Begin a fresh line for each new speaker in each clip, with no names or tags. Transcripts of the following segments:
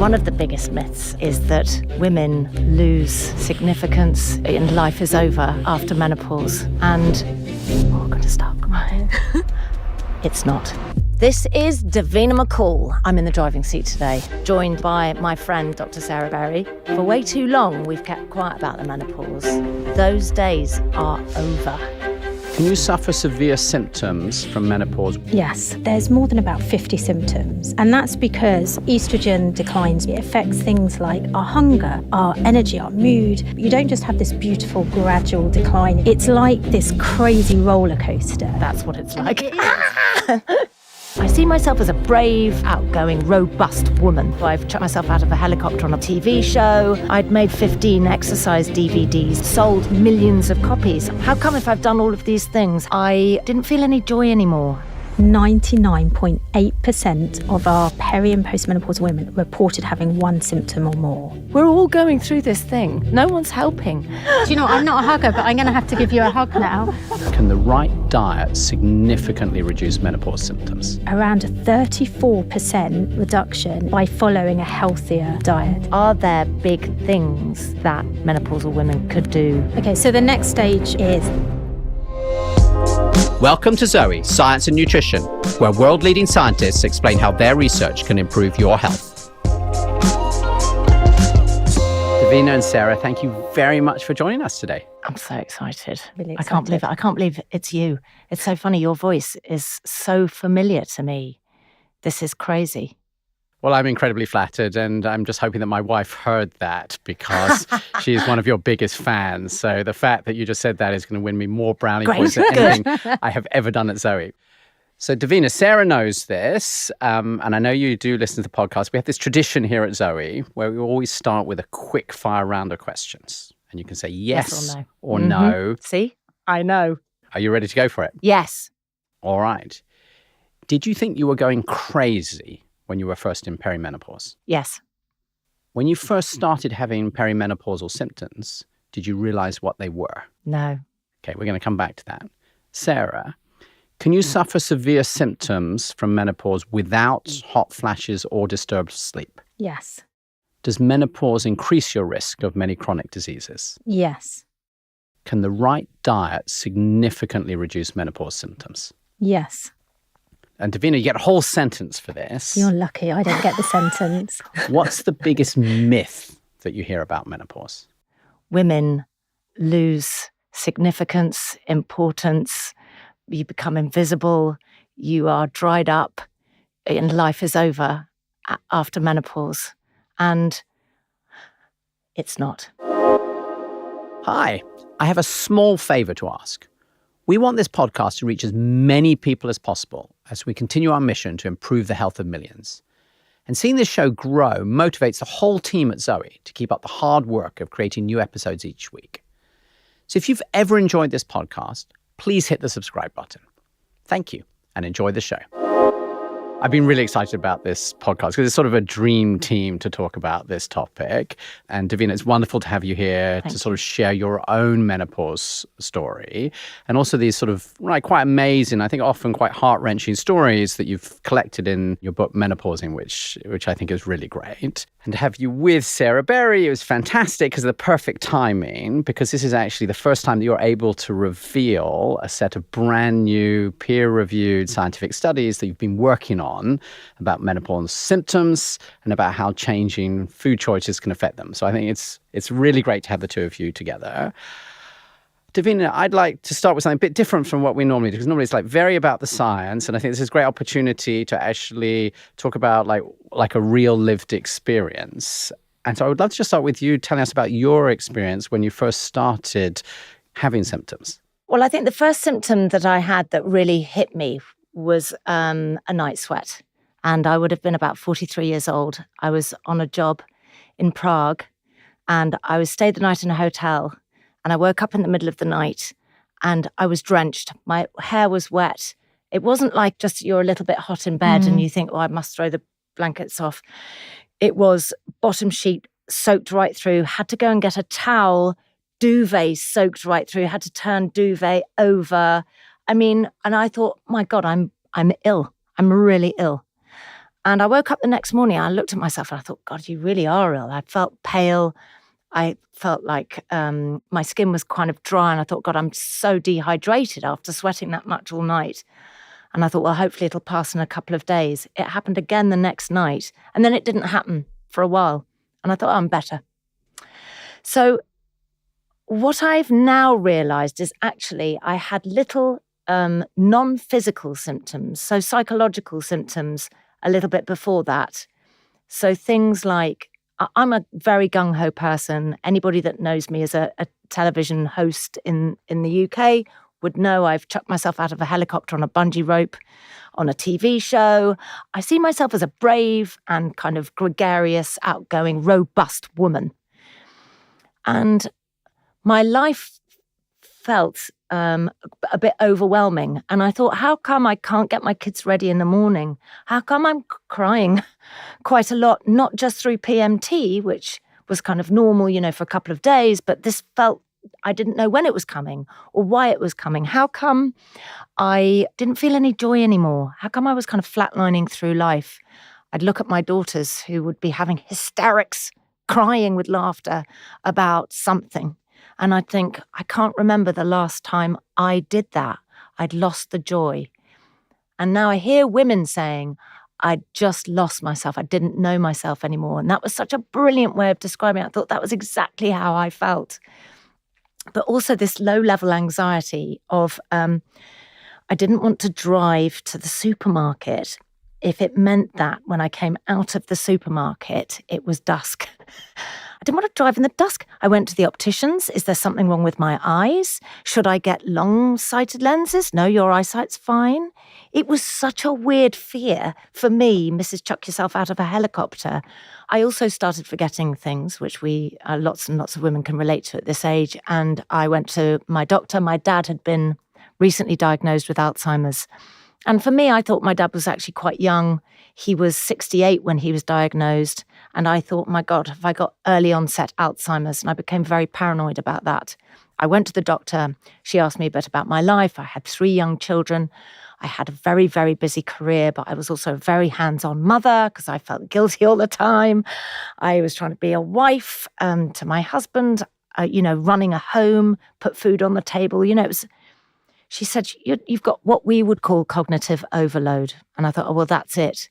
One of the biggest myths is that women lose significance and life is over after menopause. And, I'm going to stop. It's not. This is Davina McCall. I'm in the driving seat today, joined by my friend, Dr. Sarah Berry. For way too long, we've kept quiet about the menopause. Those days are over.
Can you suffer severe symptoms from menopause?
Yes, there's more than about 50 symptoms. And that's because estrogen declines. It affects things like our hunger, our energy, our mood. You don't just have this beautiful gradual decline. It's like this crazy roller coaster.
That's what it's like. I see myself as a brave, outgoing, robust woman. I've chucked myself out of a helicopter on a TV show. I'd made 15 exercise DVDs, sold millions of copies. How come if I've done all of these things, I didn't feel any joy anymore?
99.8% of our peri- and postmenopausal women reported having one symptom or more.
We're all going through this thing. No one's helping.
Do you know, I'm not a hugger, but I'm going to have to give you a hug now.
Can the right diet significantly reduce menopause symptoms?
Around a 34% reduction by following a healthier diet.
Are there big things that menopausal women could do?
Okay, so the next stage is...
Welcome to Zoe, Science and Nutrition, where world-leading scientists explain how their research can improve your health. Davina and Sarah, thank you very much for joining us today.
I'm so excited.
Really
I can't believe it. I can't believe it's you. It's so funny. Your voice is so familiar to me. This is crazy.
Well, I'm incredibly flattered, and I'm just hoping that my wife heard that because she is one of your biggest fans. So the fact that you just said that is going to win me more brownie points than anything I have ever done at Zoe. So Davina, Sarah knows this, and I know you do listen to the podcast. We have this tradition here at Zoe where we always start with a quick fire round of questions. And you can say yes or no.
See? I know.
Are you ready to go for it?
Yes.
All right. Did you think you were going crazy when you were first in perimenopause?
Yes.
When you first started having perimenopausal symptoms, did you realize what they were?
No.
Okay, we're going to come back to that. Sarah, can you suffer severe symptoms from menopause without hot flashes or disturbed sleep?
Yes.
Does menopause increase your risk of many chronic diseases?
Yes.
Can the right diet significantly reduce menopause symptoms?
Yes.
And Davina, you get a whole sentence for this.
You're lucky I don't get the sentence.
What's the biggest myth that you hear about menopause?
Women lose significance, importance. You become invisible. You are dried up, and life is over after menopause. And it's not.
Hi, I have a small favor to ask. We want this podcast to reach as many people as possible as we continue our mission to improve the health of millions. And seeing this show grow motivates the whole team at Zoe to keep up the hard work of creating new episodes each week. So if you've ever enjoyed this podcast, please hit the subscribe button. Thank you, and enjoy the show. I've been really excited about this podcast because it's sort of a dream team to talk about this topic. And Davina, it's wonderful to have you here to sort of share your own menopause story. And also these sort of quite amazing, I think often quite heart-wrenching stories that you've collected in your book, Menopausing, which I think is really great. And to have you with Sarah Berry, it was fantastic because of the perfect timing, because this is actually the first time that you're able to reveal a set of brand new peer-reviewed scientific studies that you've been working on about menopause symptoms and about how changing food choices can affect them. So I think it's really great to have the two of you together. Davina, I'd like to start with something a bit different from what we normally do, because normally it's very about the science, and I think this is a great opportunity to actually talk about like a real lived experience. And so I would love to just start with you telling us about your experience when you first started having symptoms.
Well, I think the first symptom that I had that really hit me was a night sweat. And I would have been about 43 years old. I was on a job in Prague, and I stayed the night in a hotel, and I woke up in the middle of the night and I was drenched. My hair was wet. It wasn't like just you're a little bit hot in bed and you think, oh, I must throw the blankets off. It was bottom sheet soaked right through, had to go and get a towel, duvet soaked right through, had to turn duvet over. I mean, and I thought, my God, I'm ill. I'm really ill. And I woke up the next morning, I looked at myself and I thought, God, you really are ill. I felt pale. I felt like my skin was kind of dry, and I thought, God, I'm so dehydrated after sweating that much all night. And I thought, well, hopefully it'll pass in a couple of days. It happened again the next night, and then it didn't happen for a while. And I thought, oh, I'm better. So what I've now realized is actually I had little non-physical symptoms, so psychological symptoms a little bit before that. So things like, I'm a very gung-ho person. Anybody that knows me as a television host in the UK would know I've chucked myself out of a helicopter on a bungee rope on a TV show. I see myself as a brave and kind of gregarious, outgoing, robust woman. And my life felt a bit overwhelming. And I thought, how come I can't get my kids ready in the morning? How come I'm crying quite a lot, not just through PMT, which was kind of normal, for a couple of days, but this felt, I didn't know when it was coming or why it was coming. How come I didn't feel any joy anymore? How come I was kind of flatlining through life? I'd look at my daughters who would be having hysterics, crying with laughter about something. And I'd think, I can't remember the last time I did that. I'd lost the joy. And now I hear women saying, I just lost myself. I didn't know myself anymore. And that was such a brilliant way of describing it. I thought that was exactly how I felt. But also this low-level anxiety of I didn't want to drive to the supermarket if it meant that when I came out of the supermarket, it was dusk. I didn't want to drive in the dusk. I went to the opticians. Is there something wrong with my eyes? Should I get long-sighted lenses? No, your eyesight's fine. It was such a weird fear for me, Mrs. Chuck Yourself Out of a Helicopter. I also started forgetting things, which lots and lots of women can relate to at this age. And I went to my doctor. My dad had been recently diagnosed with Alzheimer's. And for me, I thought my dad was actually quite young. He was 68 when he was diagnosed. And I thought, my God, have I got early onset Alzheimer's? And I became very paranoid about that. I went to the doctor. She asked me a bit about my life. I had 3 young children. I had a very, very busy career, but I was also a very hands-on mother because I felt guilty all the time. I was trying to be a wife to my husband, running a home, put food on the table. It was... She said, you've got what we would call cognitive overload. And I thought, oh, well, that's it.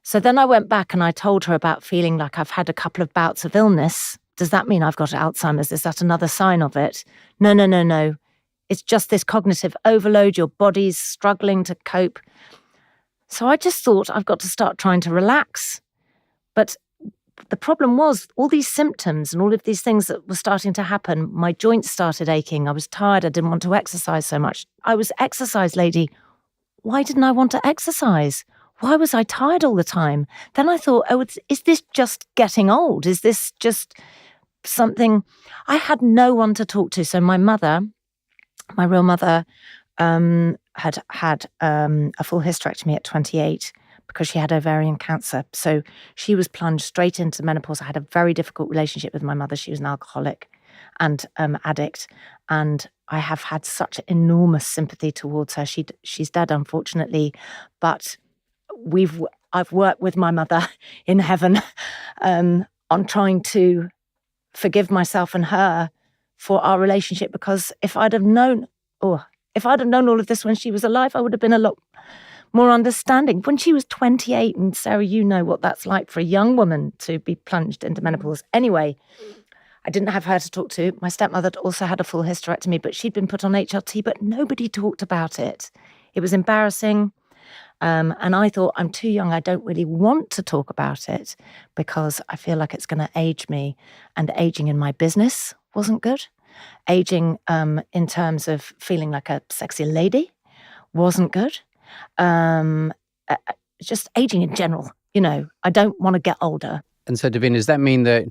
So then I went back and I told her about feeling like I've had a couple of bouts of illness. Does that mean I've got Alzheimer's? Is that another sign of it? No. It's just this cognitive overload. Your body's struggling to cope. So I just thought I've got to start trying to relax. But the problem was all these symptoms and all of these things that were starting to happen. My joints started aching. I was tired. I didn't want to exercise so much. I was exercise lady. Why didn't I want to exercise? Why was I tired all the time? Then I thought, is this just getting old? Is this just something? I had no one to talk to. So my mother, my real mother, had a full hysterectomy at 28. Because she had ovarian cancer. So she was plunged straight into menopause. I had a very difficult relationship with my mother. She was an alcoholic and addict. And I have had such enormous sympathy towards her. She's dead, unfortunately. But I've worked with my mother in heaven on trying to forgive myself and her for our relationship. Because if I'd have known all of this when she was alive, I would have been a lot more understanding. When she was 28, and Sarah, you know what that's like for a young woman to be plunged into menopause. Anyway, I didn't have her to talk to. My stepmother also had a full hysterectomy, but she'd been put on HRT, but nobody talked about it. It was embarrassing. And I thought, I'm too young. I don't really want to talk about it because I feel like it's going to age me. And aging in my business wasn't good. Aging in terms of feeling like a sexy lady wasn't good. Just aging in general, I don't want to get older.
And so, Davina, does that mean that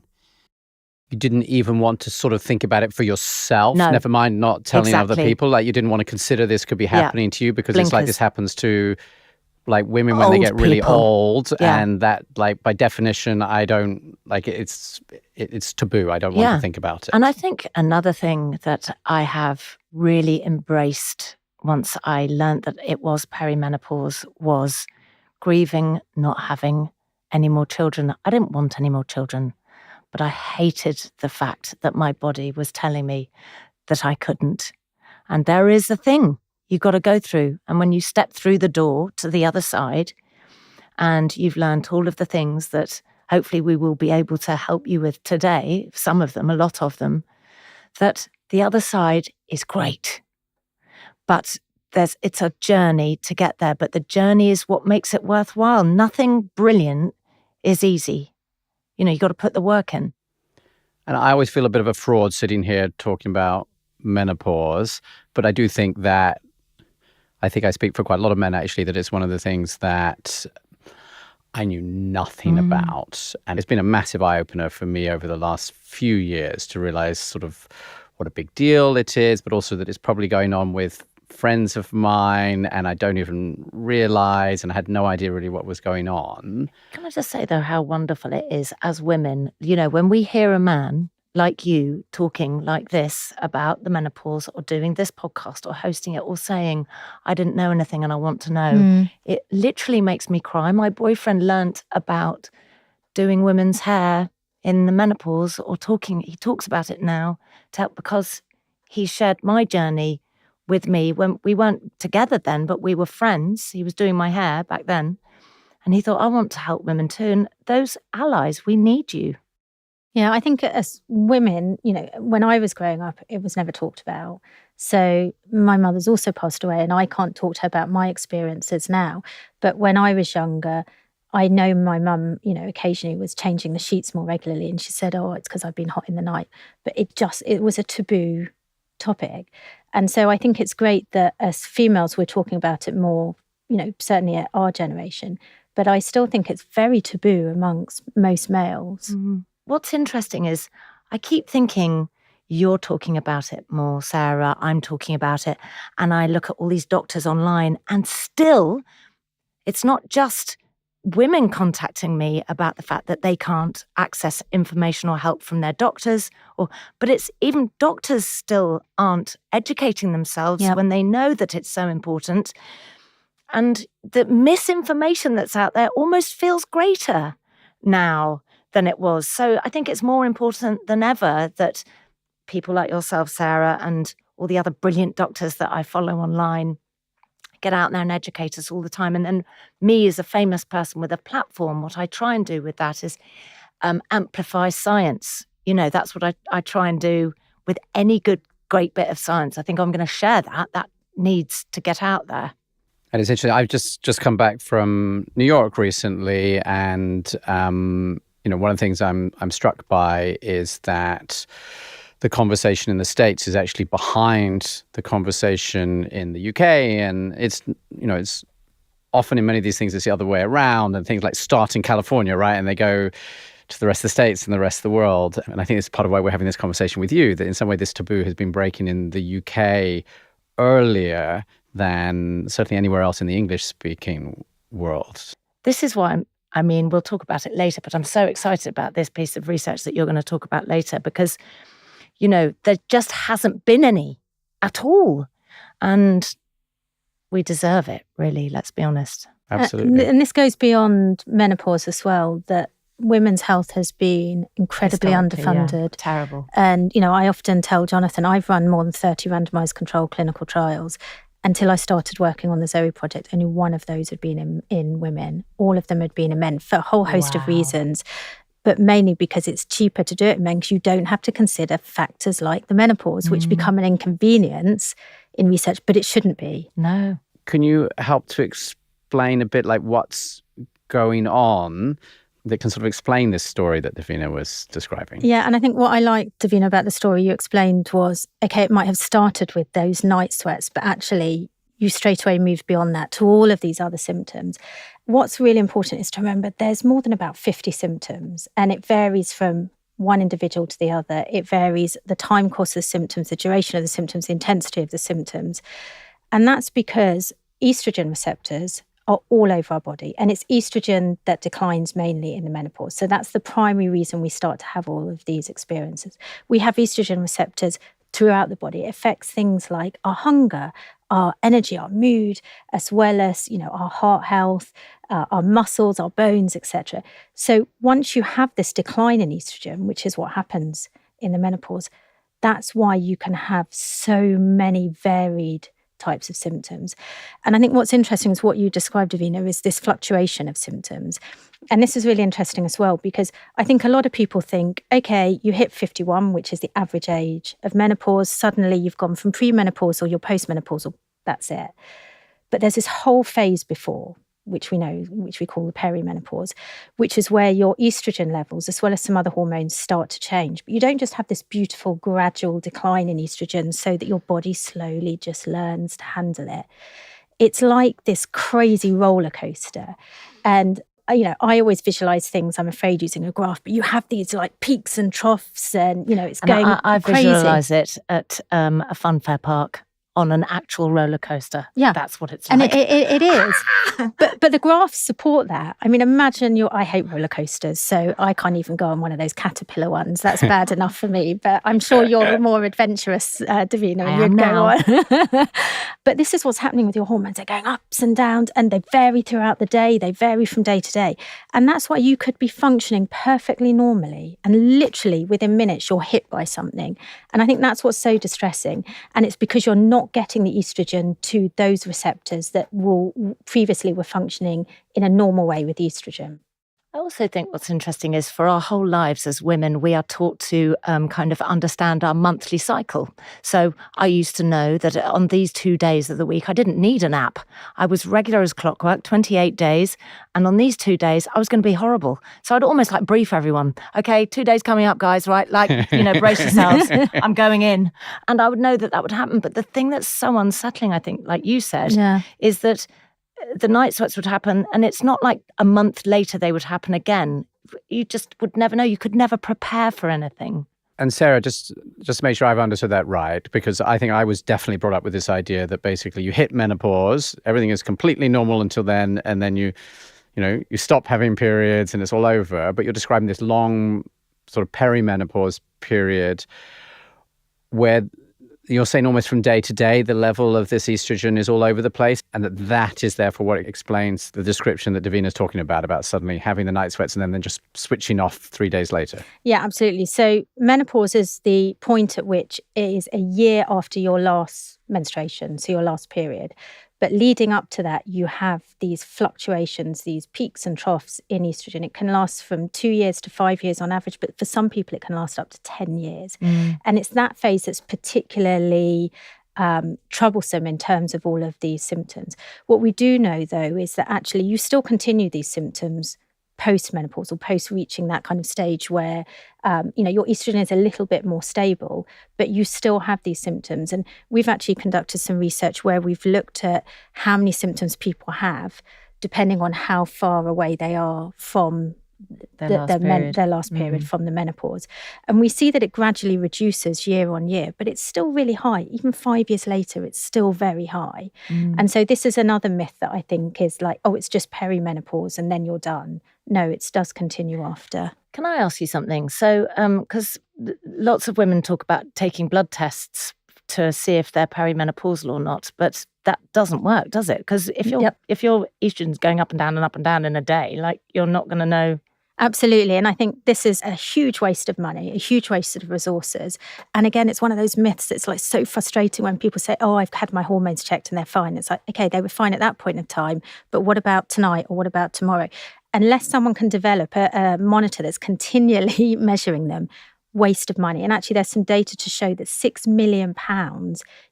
you didn't even want to sort of think about it for yourself?
No.
Never mind not telling
Exactly.
other people? Like you didn't want to consider this could be happening to you because
Blinkers.
It's like this happens to like women when they
Old
get really
people.
old.
Yeah.
And that like by definition, I don't like it's taboo. I don't want to think about it.
And I think another thing that I have really embraced once I learned that it was perimenopause was grieving not having any more children. I didn't want any more children, but I hated the fact that my body was telling me that I couldn't. And there is a thing you've got to go through. And when you step through the door to the other side and you've learned all of the things that hopefully we will be able to help you with today, some of them, a lot of them, that the other side is great. But it's a journey to get there, but the journey is what makes it worthwhile. Nothing brilliant is easy. You've got to put the work in.
And I always feel a bit of a fraud sitting here talking about menopause, but I do think that, I think I speak for quite a lot of men actually, that it's one of the things that I knew nothing about. And it's been a massive eye-opener for me over the last few years to realize sort of what a big deal it is, but also that it's probably going on with friends of mine and I don't even realize, and I had no idea really what was going on.
Can I just say, though, how wonderful it is as women, when we hear a man like you talking like this about the menopause or doing this podcast or hosting it or saying, I didn't know anything and I want to know, it literally makes me cry. My boyfriend learnt about doing women's hair in the menopause he talks about it now because he shared my journey with me when we weren't together then, but we were friends. He was doing my hair back then. And he thought, I want to help women too. And those allies, we need you.
Yeah, I think as women, when I was growing up, it was never talked about. So my mother's also passed away and I can't talk to her about my experiences now. But when I was younger, I know my mum, occasionally was changing the sheets more regularly. And she said, oh, it's because I've been hot in the night. But it was a taboo topic. And so I think it's great that as females, we're talking about it more, certainly at our generation. But I still think it's very taboo amongst most males.
Mm-hmm. What's interesting is I keep thinking you're talking about it more, Sarah, I'm talking about it. And I look at all these doctors online and still it's not just women contacting me about the fact that they can't access information or help from their doctors, but it's even doctors still aren't educating themselves when they know that it's so important. And the misinformation that's out there almost feels greater now than it was. So I think it's more important than ever that people like yourself, Sarah, and all the other brilliant doctors that I follow online get out there and educate us all the time. And then me as a famous person with a platform, what I try and do with that is amplify science. That's what I try and do with any great bit of science. I think I'm going to share that. That needs to get out there.
And it's interesting, I've just come back from New York recently, and one of the things I'm struck by is that the conversation in the States is actually behind the conversation in the UK. And it's often in many of these things, it's the other way around, and things like start in California, right? And they go to the rest of the States and the rest of the world. And I think it's part of why we're having this conversation with you, that in some way this taboo has been breaking in the UK earlier than certainly anywhere else in the English-speaking world.
This is why we'll talk about it later, but I'm so excited about this piece of research that you're going to talk about later because there just hasn't been any at all. And we deserve it, really, let's be honest.
Absolutely.
And this goes beyond menopause as well, that women's health has been incredibly underfunded.
Yeah, terrible.
And, I often tell Jonathan, I've run more than 30 randomised controlled clinical trials. Until I started working on the Zoe project, only one of those had been in women. All of them had been in men for a whole host of reasons. But mainly because it's cheaper to do it in men, because you don't have to consider factors like the menopause, which become an inconvenience in research, but it shouldn't be.
No.
Can you help to explain a bit like what's going on that can sort of explain this story that Davina was describing?
Yeah, and I think what I liked, Davina, about the story you explained was, okay, it might have started with those night sweats, but actually you straight away moved beyond that to all of these other symptoms. What's really important is to remember there's more than about 50 symptoms, and it varies from one individual to the other. It varies the time course of the symptoms, the duration of the symptoms, the intensity of the symptoms. And that's because estrogen receptors are all over our body. And it's estrogen that declines mainly in the menopause. So that's the primary reason we start to have all of these experiences. We have estrogen receptors throughout the body. It affects things like our hunger, our energy, our mood, as well as, our heart health, our muscles, our bones, etc. So once you have this decline in estrogen, which is what happens in the menopause, that's why you can have so many varied types of symptoms. And I think what's interesting is what you described, Davina, is this fluctuation of symptoms. And this is really interesting as well, because I think a lot of people think, okay, you hit 51, which is the average age of menopause. Suddenly you've gone from premenopausal, you're postmenopausal, that's it. But there's this whole phase before, which we know, which we call the perimenopause, which is where your estrogen levels, as well as some other hormones, start to change. But you don't just have this beautiful gradual decline in estrogen so that your body slowly just learns to handle it. It's like this crazy roller coaster. And I always visualize things, I'm afraid, using a graph, but you have these like peaks and troughs and, it's
And
going
I
crazy.
visualize it at a funfair park on an actual roller coaster.
Yeah.
That's what it's
And
like.
it is. But the graphs support that. I mean, imagine I hate roller coasters, so I can't even go on one of those caterpillar ones. That's bad enough for me. But I'm sure you're more adventurous, Davina, and you'd go on. But this is what's happening with your hormones. They're going ups and downs, and they vary throughout the day. They vary from day to day. And that's why you could be functioning perfectly normally, and literally within minutes, you're hit by something. And I think that's what's so distressing. And it's because you're not getting the estrogen to those receptors that previously were functioning in a normal way with estrogen.
I also think what's interesting is for our whole lives as women, we are taught to kind of understand our monthly cycle. So I used to know that on these 2 days of the week, I didn't need a nap. I was regular as clockwork, 28 days. And on these 2 days, I was going to be horrible. So I'd almost like brief everyone. Okay, 2 days coming up, guys, right? Like, brace yourselves. I'm going in. And I would know that would happen. But the thing that's so unsettling, I think, like you said, is that the night sweats would happen, and it's not like a month later they would happen again. You just would never know. You could never prepare for anything.
And Sarah, just to make sure I've understood that right, because I think I was definitely brought up with this idea that basically you hit menopause, everything is completely normal until then, and then you stop having periods and it's all over. But you're describing this long sort of perimenopause period where you're saying almost from day to day, the level of this estrogen is all over the place, and that is therefore what explains the description that Davina's talking about suddenly having the night sweats and then just switching off 3 days later.
Yeah, absolutely. So menopause is the point at which it is a year after your last menstruation, so your last period. But leading up to that, you have these fluctuations, these peaks and troughs in estrogen. It can last from 2 years to 5 years on average, but for some people, it can last up to 10 years. And it's that phase that's particularly troublesome in terms of all of these symptoms. What we do know, though, is that actually you still continue these symptoms post-menopause or post-reaching that kind of stage where, your estrogen is a little bit more stable, but you still have these symptoms. And we've actually conducted some research where we've looked at how many symptoms people have, depending on how far away they are from their last period from the menopause. And we see that it gradually reduces year on year, but it's still really high. Even 5 years later, it's still very high. And so this is another myth that I think is like, oh, it's just perimenopause and then you're done. No, it does continue after.
Can I ask you something? So, because lots of women talk about taking blood tests to see if they're perimenopausal or not, but that doesn't work, does it? Because if your estrogen's going up and down in a day, like you're not going to know.
Absolutely. And I think this is a huge waste of money, a huge waste of resources. And again, it's one of those myths that's like so frustrating when people say, oh, I've had my hormones checked and they're fine. It's like, okay, they were fine at that point of time, but what about tonight or what about tomorrow? Unless someone can develop a monitor that's continually measuring them, waste of money. And actually there's some data to show that £6 million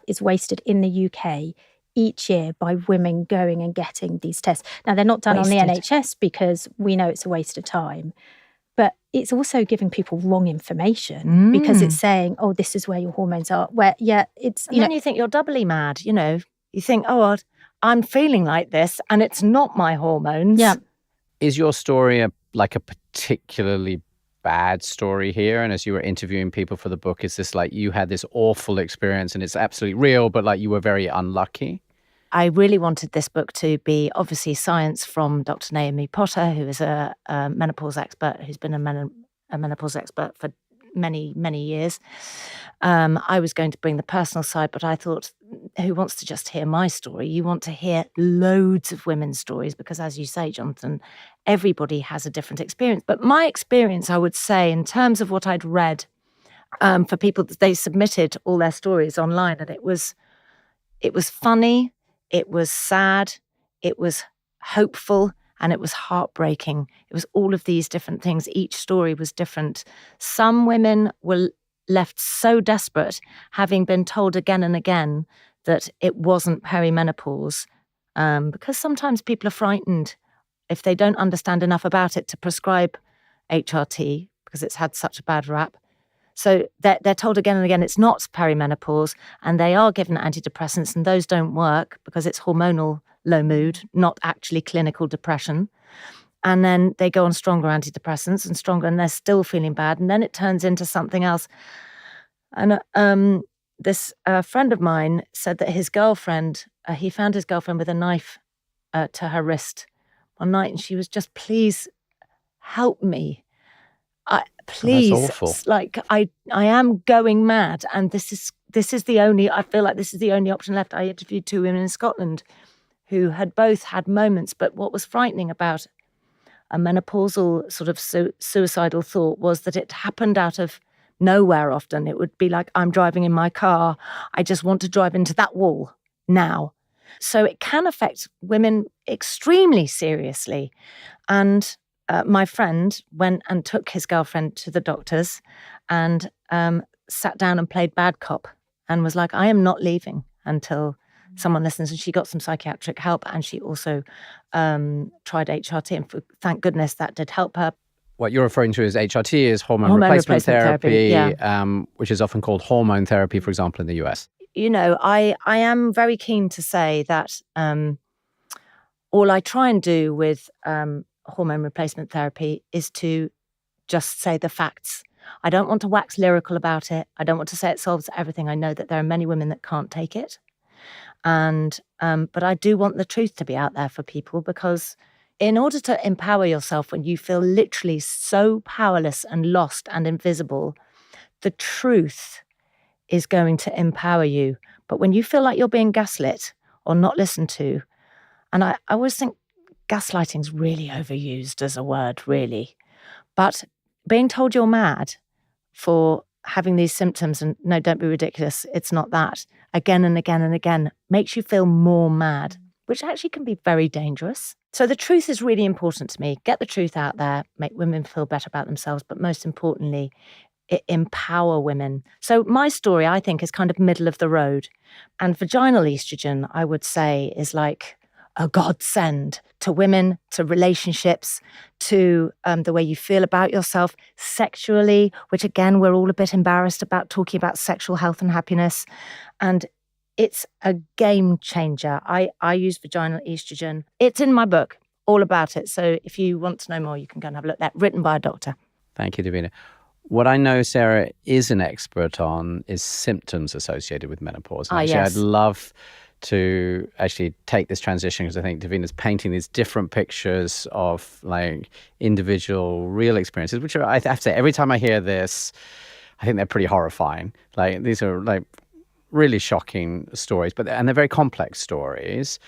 is wasted in the UK each year by women going and getting these tests. Now, they're not done on the NHS because we know it's a waste of time. But it's also giving people wrong information because it's saying, oh, this is where your hormones are. Where, it's...
And then you think you're doubly mad, You think, oh, I'm feeling like this and it's not my hormones.
Yeah.
Is your story a particularly bad story here? And as you were interviewing people for the book, is this like you had this awful experience and it's absolutely real, but like you were very unlucky?
I really wanted this book to be obviously science from Dr. Naomi Potter, who is a menopause expert, who's been a menopause expert for many, many years. I was going to bring the personal side, but I thought who wants to just hear my story. You want to hear loads of women's stories because, as you say, Jonathan, everybody has a different experience. But my experience, I would say, in terms of what I'd read for people, they submitted all their stories online, and it was funny, it was sad, it was hopeful, and it was heartbreaking. It was all of these different things. Each story was different. Some women were left so desperate, having been told again and again that it wasn't perimenopause, because sometimes people are frightened if they don't understand enough about it to prescribe HRT because it's had such a bad rap. So they're told again and again it's not perimenopause, and they are given antidepressants, and those don't work because it's hormonal low mood, not actually clinical depression. And then they go on stronger antidepressants and stronger, and they're still feeling bad. And then it turns into something else. And this friend of mine said that his girlfriend, he found his girlfriend with a knife to her wrist one night, and she was just, please help me. Please,
that's awful.
like I am going mad, and this is the only, I feel like this is the only option left. I interviewed 2 women in Scotland who had both had moments, but what was frightening about a menopausal sort of suicidal thought was that it happened out of nowhere often. It would be like, I'm driving in my car, I just want to drive into that wall now. So it can affect women extremely seriously. And my friend went and took his girlfriend to the doctors and sat down and played bad cop and was like, I am not leaving until someone listens. And she got some psychiatric help, and she also tried HRT, and thank goodness that did help her.
What you're referring to as HRT is hormone replacement therapy,
yeah.
Which is often called hormone therapy, for example, in the US.
You know, I am very keen to say that all I try and do with hormone replacement therapy is to just say the facts. I don't want to wax lyrical about it. I don't want to say it solves everything. I know that there are many women that can't take it. And but I do want the truth to be out there for people, because in order to empower yourself when you feel literally so powerless and lost and invisible, the truth is going to empower you. But when you feel like you're being gaslit or not listened to, and I always think gaslighting is really overused as a word, really. But being told you're mad for having these symptoms, and no, don't be ridiculous, it's not that, again and again and again, makes you feel more mad, which actually can be very dangerous. So the truth is really important to me. Get the truth out there, make women feel better about themselves, but most importantly, empower women. So my story, I think, is kind of middle of the road. And vaginal estrogen, I would say, is like a godsend to women, to relationships, to the way you feel about yourself sexually, which again, we're all a bit embarrassed about talking about sexual health and happiness. And it's a game changer. I use vaginal estrogen. It's in my book, all about it. So if you want to know more, you can go and have a look at that, written by a doctor.
Thank you, Davina. What I know Sarah is an expert on is symptoms associated with menopause. And actually,
yes.
I'd love to actually take this transition, because I think Davina's painting these different pictures of like individual real experiences, which are, I have to say, every time I hear this, I think they're pretty horrifying. Like, these are like really shocking stories, and they're very complex stories.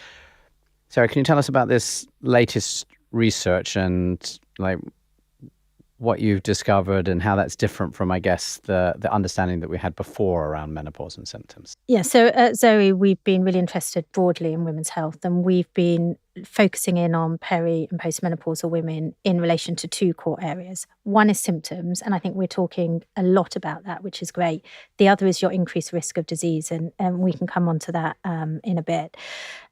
Sarah, can you tell us about this latest research and like what you've discovered and how that's different from, I guess, the understanding that we had before around menopause and symptoms?
Yeah, so at Zoe, we've been really interested broadly in women's health, and we've been focusing in on peri and postmenopausal women in relation to 2 core areas. One is symptoms, and I think we're talking a lot about that, which is great. The other is your increased risk of disease, and we can come on to that in a bit.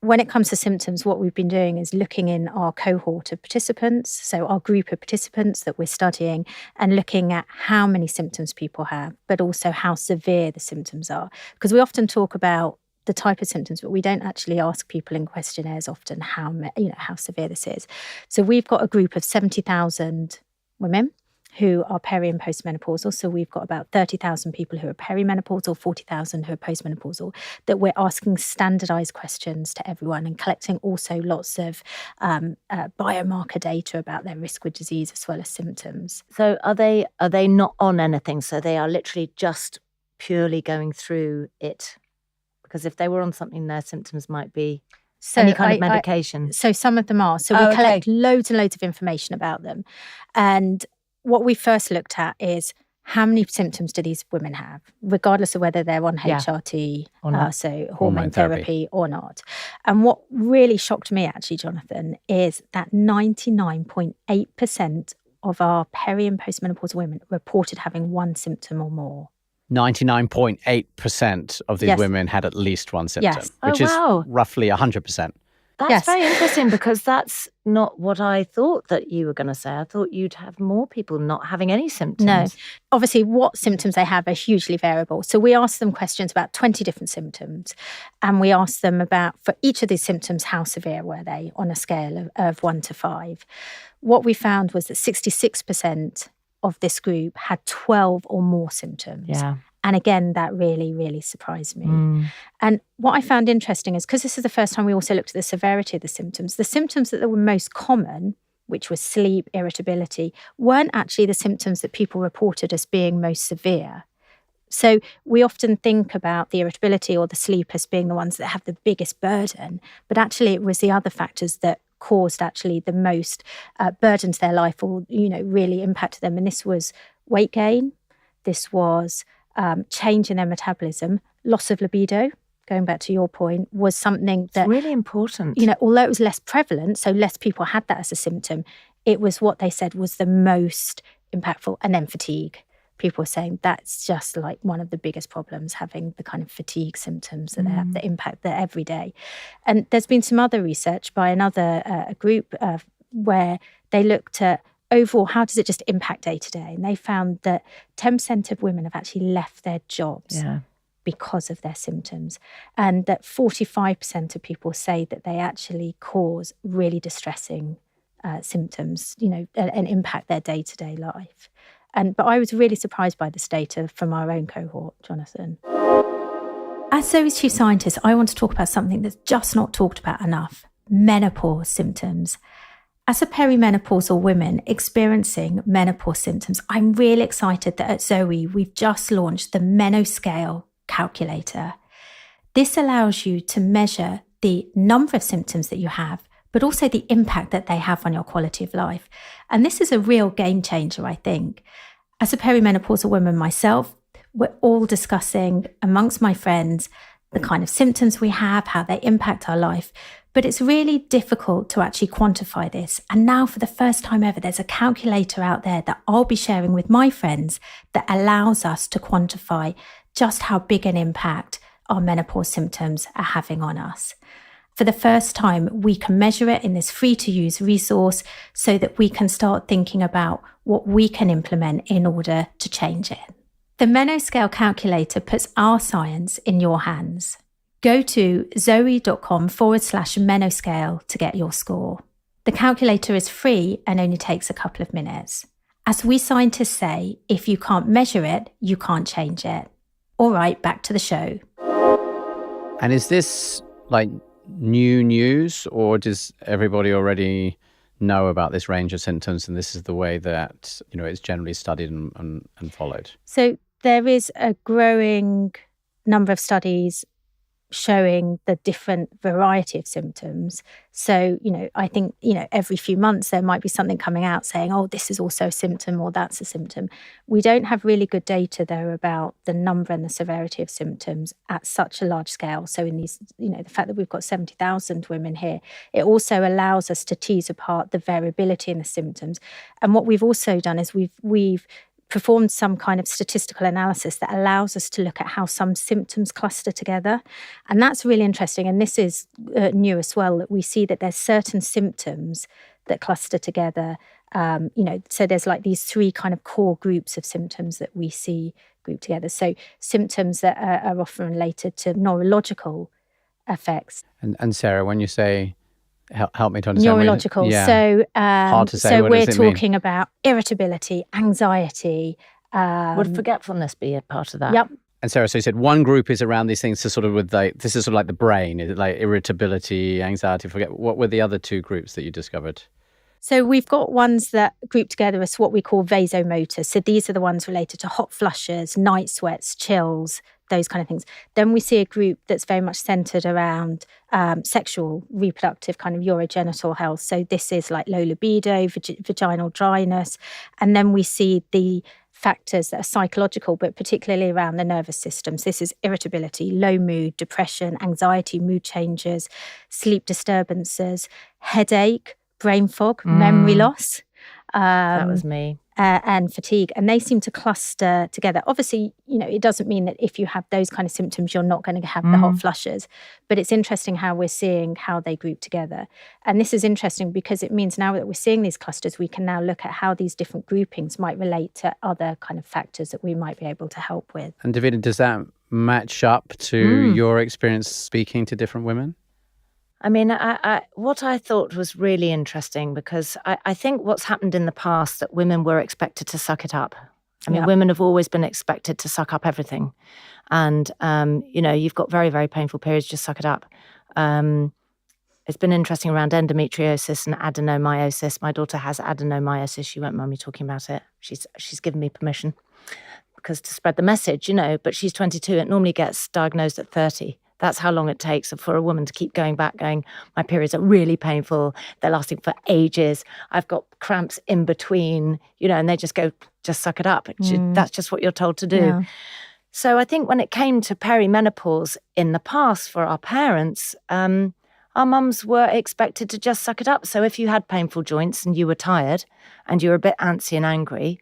When it comes to symptoms, what we've been doing is looking in our cohort of participants, so our group of participants that we're studying, and looking at how many symptoms people have, but also how severe the symptoms are. Because we often talk about the type of symptoms, but we don't actually ask people in questionnaires often how severe this is. So we've got a group of 70,000 women who are peri and postmenopausal. So we've got about 30,000 people who are perimenopausal, 40,000 who are postmenopausal, that we're asking standardized questions to everyone and collecting also lots of biomarker data about their risk with disease as well as symptoms.
So are they not on anything? So they are literally just purely going through it Because if they were on something, their symptoms might be any kind of medication.
So some of them are. So we collect loads and loads of information about them. And what we first looked at is how many symptoms do these women have, regardless of whether they're on HRT, so hormone therapy or not. And what really shocked me actually, Jonathan, is that 99.8% of our peri and postmenopausal women reported having one symptom or more.
99.8% of these women had at least one symptom, which is roughly 100%.
That's very interesting, because that's not what I thought that you were going to say. I thought you'd have more people not having any symptoms.
No. Obviously, what symptoms they have are hugely variable. So we asked them questions about 20 different symptoms. And we asked them about, for each of these symptoms, how severe were they on a scale of 1 to 5. What we found was that 66% of this group had 12 or more symptoms.
Yeah.
And again, that really, really surprised me. And what I found interesting is, because this is the first time we also looked at the severity of the symptoms that were most common, which was sleep, irritability, weren't actually the symptoms that people reported as being most severe. So we often think about the irritability or the sleep as being the ones that have the biggest burden, but actually it was the other factors that caused actually the most burden to their life, or, really impacted them. And this was weight gain. This was change in their metabolism, loss of libido, going back to your point, was something that...
It's really important.
Although it was less prevalent, so less people had that as a symptom, it was what they said was the most impactful. And then fatigue. People were saying that's just like one of the biggest problems, having the kind of fatigue symptoms that they have that impact their everyday. And there's been some other research by another group where they looked at overall, how does it just impact day to day? And they found that 10% of women have actually left their jobs because of their symptoms. And that 45% of people say that they actually cause really distressing symptoms, and impact their day to day life. But I was really surprised by this data from our own cohort, Jonathan. As Zoe's chief scientist, I want to talk about something that's just not talked about enough: menopause symptoms. As a perimenopausal woman experiencing menopause symptoms, I'm really excited that at Zoe, we've just launched the Menoscale calculator. This allows you to measure the number of symptoms that you have, but also the impact that they have on your quality of life. And this is a real game changer, I think. As a perimenopausal woman myself, we're all discussing amongst my friends the kind of symptoms we have, how they impact our life. But it's really difficult to actually quantify this. And now for the first time ever, there's a calculator out there that I'll be sharing with my friends that allows us to quantify just how big an impact our menopause symptoms are having on us. For the first time, we can measure it in this free-to-use resource so that we can start thinking about what we can implement in order to change it. The Menoscale calculator puts our science in your hands. Go to zoe.com/Menoscale to get your score. The calculator is free and only takes a couple of minutes. As we scientists say, if you can't measure it, you can't change it. All right, back to the show.
And is this like new news, or does everybody already know about this range of symptoms and this is the way that, it's generally studied and followed?
So there is a growing number of studies showing the different variety of symptoms. So, I think, every few months there might be something coming out saying, oh, this is also a symptom or that's a symptom. We don't have really good data, though, about the number and the severity of symptoms at such a large scale. So in these, the fact that we've got 70,000 women here, it also allows us to tease apart the variability in the symptoms. And what we've also done is we've performed some kind of statistical analysis that allows us to look at how some symptoms cluster together. And that's really interesting. And this is new as well, that we see that there's certain symptoms that cluster together. So there's like these three kind of core groups of symptoms that we see grouped together. So symptoms that are often related to neurological effects.
And Sarah, when you say... Help me to understand.
Neurological. So,
hard to say.
So
what
we're
does it mean?
talking about irritability, anxiety.
Would forgetfulness be a part of that?
Yep.
And Sarah, so you said one group is around these things to sort of this is sort of like the brain. Is it like irritability, anxiety, what were the other two groups that you discovered?
So we've got ones that group together as what we call vasomotor. So these are the ones related to hot flushes, night sweats, chills, those kind of things. Then we see a group that's very much centered around sexual, reproductive, kind of urogenital health. So this is like low libido, vaginal dryness. And then we see the factors that are psychological, but particularly around the nervous system. So this is irritability, low mood, depression, anxiety, mood changes, sleep disturbances, headache, brain fog, memory loss.
That was me.
And fatigue, and they seem to cluster together. Obviously, it doesn't mean that if you have those kind of symptoms, you're not going to have the hot flushes, but it's interesting how we're seeing how they group together. And this is interesting because it means now that we're seeing these clusters, we can now look at how these different groupings might relate to other kind of factors that we might be able to help with.
And Davina, does that match up to your experience speaking to different women?
I mean, what I thought was really interesting, because I think what's happened in the past, that women were expected to suck it up. I mean, women have always been expected to suck up everything. And, you've got very, very painful periods, just suck it up. It's been interesting around endometriosis and adenomyosis. My daughter has adenomyosis. She won't mind me talking about it. She's given me permission because to spread the message, but she's 22. It normally gets diagnosed at 30. That's how long it takes for a woman to keep going back, going, my periods are really painful. They're lasting for ages. I've got cramps in between, and they just go, just suck it up. That's just what you're told to do. Yeah. So I think when it came to perimenopause in the past for our parents, our mums were expected to just suck it up. So if you had painful joints and you were tired and you were a bit antsy and angry,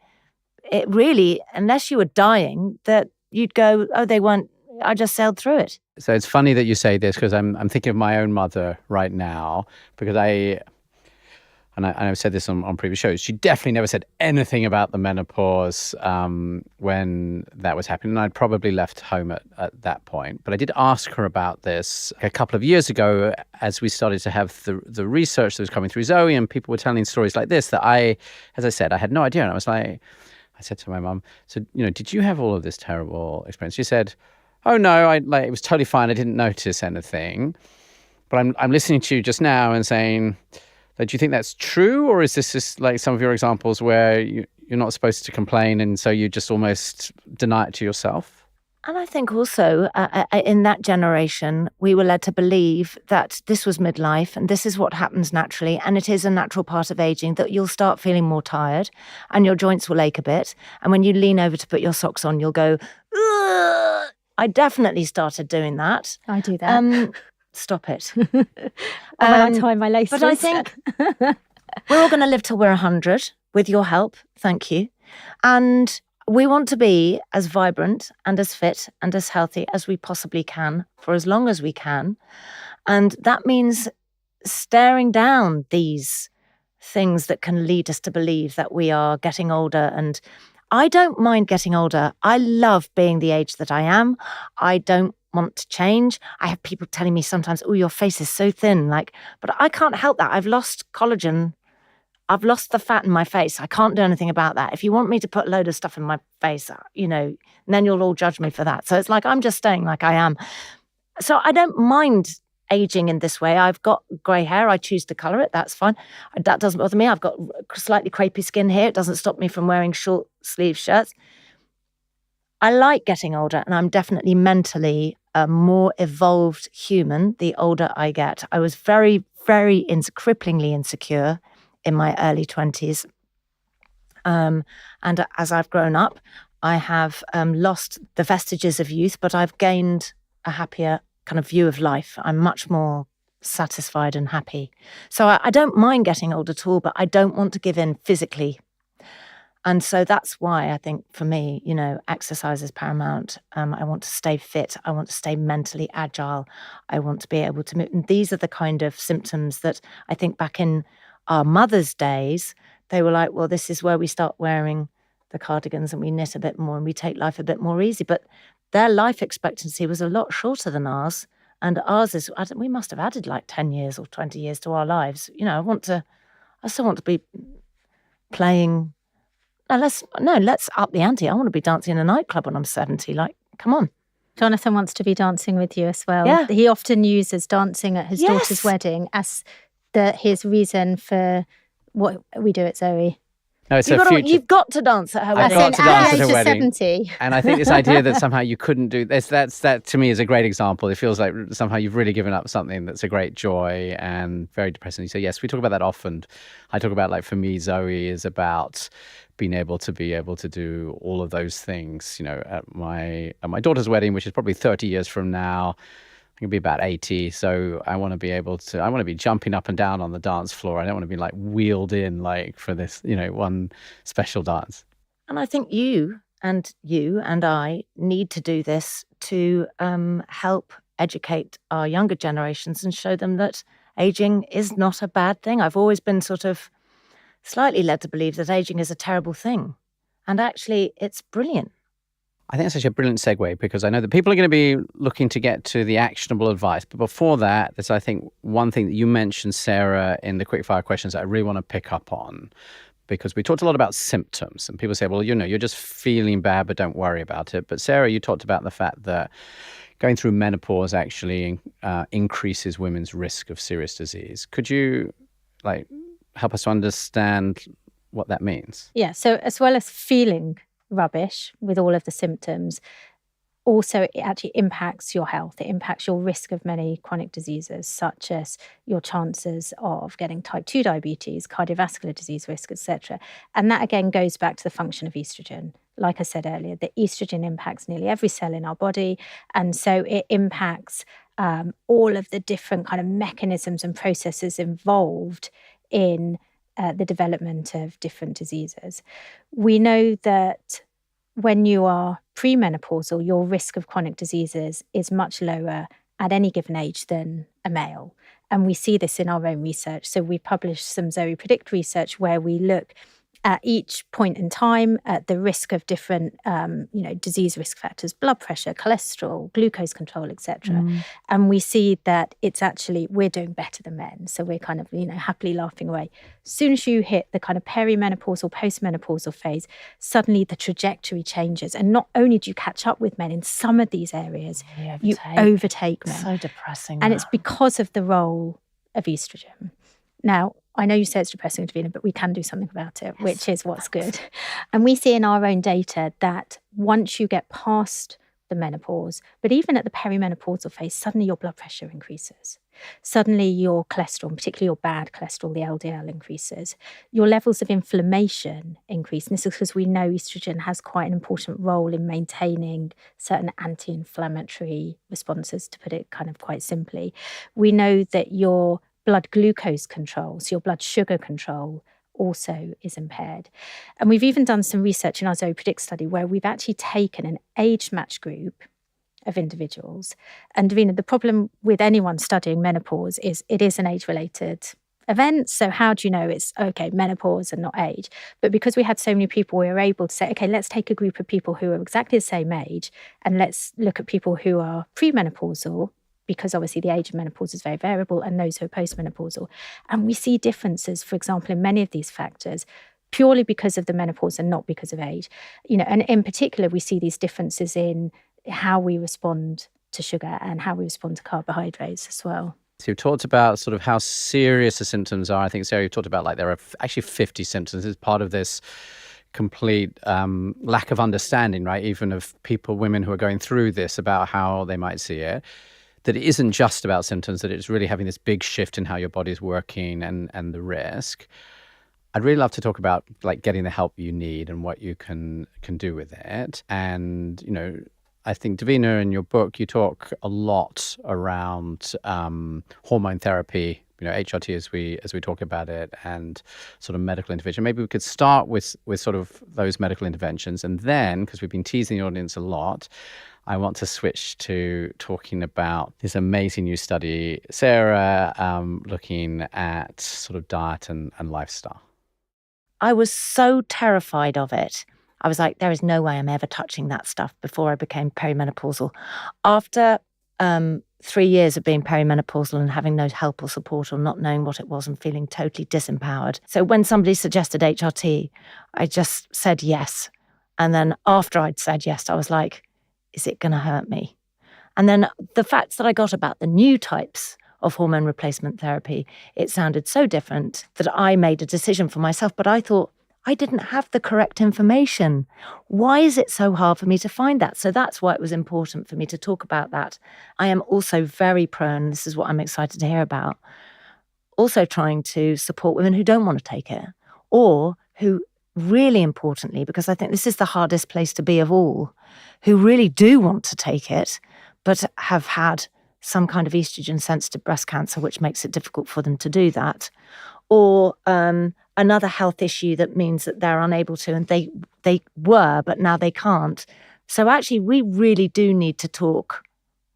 it really, unless you were dying, that you'd go, oh, they weren't, I just sailed through it.
So it's funny that you say this, because I'm thinking of my own mother right now, because I've said this on previous shows, she definitely never said anything about the menopause when that was happening. And I'd probably left home at that point. But I did ask her about this a couple of years ago as we started to have the research that was coming through Zoe, and people were telling stories like this that as I said, I had no idea. And I said to my mum, so, did you have all of this terrible experience? She said, oh no, it was totally fine. I didn't notice anything. But I'm listening to you just now and saying, do you think that's true? Or is this just like some of your examples where you're not supposed to complain and so you just almost deny it to yourself?
And I think also in that generation, we were led to believe that this was midlife and this is what happens naturally. And it is a natural part of aging that you'll start feeling more tired and your joints will ache a bit. And when you lean over to put your socks on, you'll go, ugh. I definitely started doing that.
I do that.
Stop it.
When I tie my laces.
But I think we're all going to live till we're 100 with your help. Thank you. And we want to be as vibrant and as fit and as healthy as we possibly can for as long as we can. And that means staring down these things that can lead us to believe that we are getting older. And I don't mind getting older. I love being the age that I am. I don't want to change. I have people telling me sometimes, oh, your face is so thin. But I can't help that. I've lost collagen. I've lost the fat in my face. I can't do anything about that. If you want me to put a load of stuff in my face, then you'll all judge me for that. So it's like, I'm just staying like I am. So I don't mind aging in this way. I've got grey hair. I choose to colour it. That's fine. That doesn't bother me. I've got slightly crepey skin here. It doesn't stop me from wearing short sleeve shirts. I like getting older, and I'm definitely mentally a more evolved human the older I get. I was very, very cripplingly insecure in my early 20s. And as I've grown up, I have lost the vestiges of youth, but I've gained a happier kind of view of life. I'm much more satisfied and happy. So I don't mind getting old at all, but I don't want to give in physically. And so that's why I think for me, exercise is paramount. I want to stay fit. I want to stay mentally agile. I want to be able to move. And these are the kind of symptoms that I think back in our mothers' days, they were like, well, this is where we start wearing the cardigans and we knit a bit more and we take life a bit more easy. But their life expectancy was a lot shorter than ours. And ours is, we must have added like 10 years or 20 years to our lives. I still want to be playing. Let's up the ante. I want to be dancing in a nightclub when I'm 70. Come on.
Jonathan wants to be dancing with you as well.
Yeah.
He often uses dancing at his daughter's wedding as his reason for what we do at Zoe.
No, it's a future.
You've got to dance at her
I've
wedding.
got to dance at her
age of
wedding.
70.
And I think this idea that somehow you couldn't do this, that to me is a great example. It feels like somehow you've really given up something that's a great joy and very depressing. So yes, we talk about that often. I talk about, like, for me, Zoe is about being able to do all of those things, at my daughter's wedding, which is probably 30 years from now. Going to be about 80, so I want to be jumping up and down on the dance floor. I don't want to be like wheeled in like for this, one special dance.
And I think you and I need to do this to help educate our younger generations and show them that aging is not a bad thing. I've always been sort of slightly led to believe that aging is a terrible thing, and actually it's brilliant.
I think that's actually a brilliant segue, because I know that people are going to be looking to get to the actionable advice. But before that, there's, I think, one thing that you mentioned, Sarah, in the quickfire questions that I really want to pick up on, because we talked a lot about symptoms, and people say, well, you're just feeling bad, but don't worry about it. But Sarah, you talked about the fact that going through menopause actually increases women's risk of serious disease. Could you help us to understand what that means?
Yeah, so as well as feeling rubbish with all of the symptoms, also it actually impacts your health. It impacts your risk of many chronic diseases, such as your chances of getting type 2 diabetes, cardiovascular disease risk, etc. And that again goes back to the function of estrogen. Like I said earlier, the estrogen impacts nearly every cell in our body, and so it impacts all of the different kind of mechanisms and processes involved in the development of different diseases. We know that when you are premenopausal, your risk of chronic diseases is much lower at any given age than a male. And we see this in our own research. So we published some Zoe Predict research where we look at each point in time at the risk of different disease risk factors, blood pressure, cholesterol, glucose control, etc. And we see that it's actually, we're doing better than men. So we're kind of, happily laughing away. As soon as you hit the kind of perimenopausal, postmenopausal phase, suddenly the trajectory changes. And not only do you catch up with men in some of these areas, you overtake men.
So depressing.
And it's because of the role of estrogen. Now, I know you say it's depressing, Davina, but we can do something about it, which is what's good. And we see in our own data that once you get past the menopause, but even at the perimenopausal phase, suddenly your blood pressure increases. Suddenly your cholesterol, particularly your bad cholesterol, the LDL, increases. Your levels of inflammation increase. And this is because we know estrogen has quite an important role in maintaining certain anti-inflammatory responses, to put it kind of quite simply. We know that your blood glucose control, so your blood sugar control, also is impaired. And we've even done some research in our Zoe Predict study where we've actually taken an age-matched group of individuals. And Davina, the problem with anyone studying menopause is it is an age-related event. So how do you know it's, okay, menopause and not age? But because we had so many people, we were able to say, okay, let's take a group of people who are exactly the same age and let's look at people who are premenopausal, because obviously the age of menopause is very variable, and those who are postmenopausal. And we see differences, for example, in many of these factors, purely because of the menopause and not because of age. And in particular, we see these differences in how we respond to sugar and how we respond to carbohydrates as well.
So you talked about sort of how serious the symptoms are. I think, Sarah, you talked about there are actually 50 symptoms as part of this complete lack of understanding, right? Even of women who are going through this, about how they might see it. That it isn't just about symptoms, that it's really having this big shift in how your body's working and the risk. I'd really love to talk about getting the help you need and what you can do with it. And, I think, Davina, in your book, you talk a lot around hormone therapy, HRT as we talk about it, and sort of medical intervention. Maybe we could start with sort of those medical interventions. And then, because we've been teasing the audience a lot, I want to switch to talking about this amazing new study, Sarah, looking at sort of diet and lifestyle.
I was so terrified of it. I was like, there is no way I'm ever touching that stuff before I became perimenopausal. After 3 years of being perimenopausal and having no help or support or not knowing what it was and feeling totally disempowered. So when somebody suggested HRT, I just said yes. And then after I'd said yes, I was like, is it going to hurt me? And then the facts that I got about the new types of hormone replacement therapy, it sounded so different that I made a decision for myself. But I thought, I didn't have the correct information. Why is it so hard for me to find that? So that's why it was important for me to talk about that. I am also very prone, this is what I'm excited to hear about, also trying to support women who don't want to take it, or who really importantly, because I think this is the hardest place to be of all, who really do want to take it, but have had some kind of estrogen-sensitive breast cancer, which makes it difficult for them to do that, or another health issue that means that they're unable to, and they were, but now they can't. So actually, we really do need to talk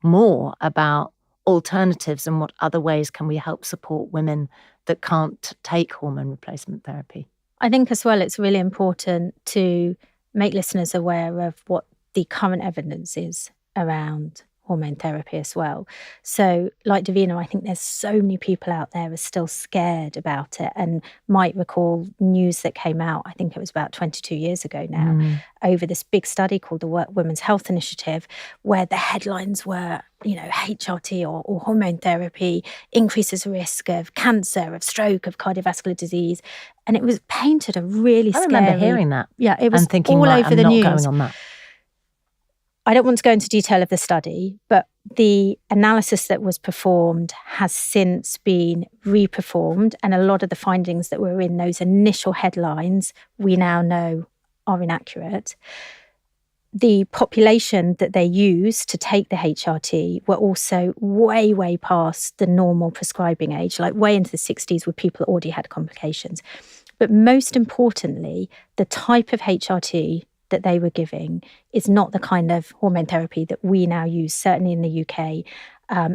more about alternatives and what other ways can we help support women that can't take hormone replacement therapy.
I think as well, it's really important to make listeners aware of what the current evidence is around hormone therapy as well. So like Davina, I think there's so many people out there are still scared about it and might recall news that came out, I think it was about 22 years ago now, over this big study called the Women's Health Initiative, where the headlines were, HRT or hormone therapy increases the risk of cancer, of stroke, of cardiovascular disease. And it was painted a really scary...
I remember hearing that.
Yeah, it was
and thinking,
all
right,
over
I'm
the
not
news.
Going on that.
I don't want to go into detail of the study, but the analysis that was performed has since been reperformed, and a lot of the findings that were in those initial headlines we now know are inaccurate. The population that they used to take the HRT were also way, way past the normal prescribing age, like way into the 60s, where people already had complications. But most importantly, the type of HRT that they were giving is not the kind of hormone therapy that we now use, certainly in the UK.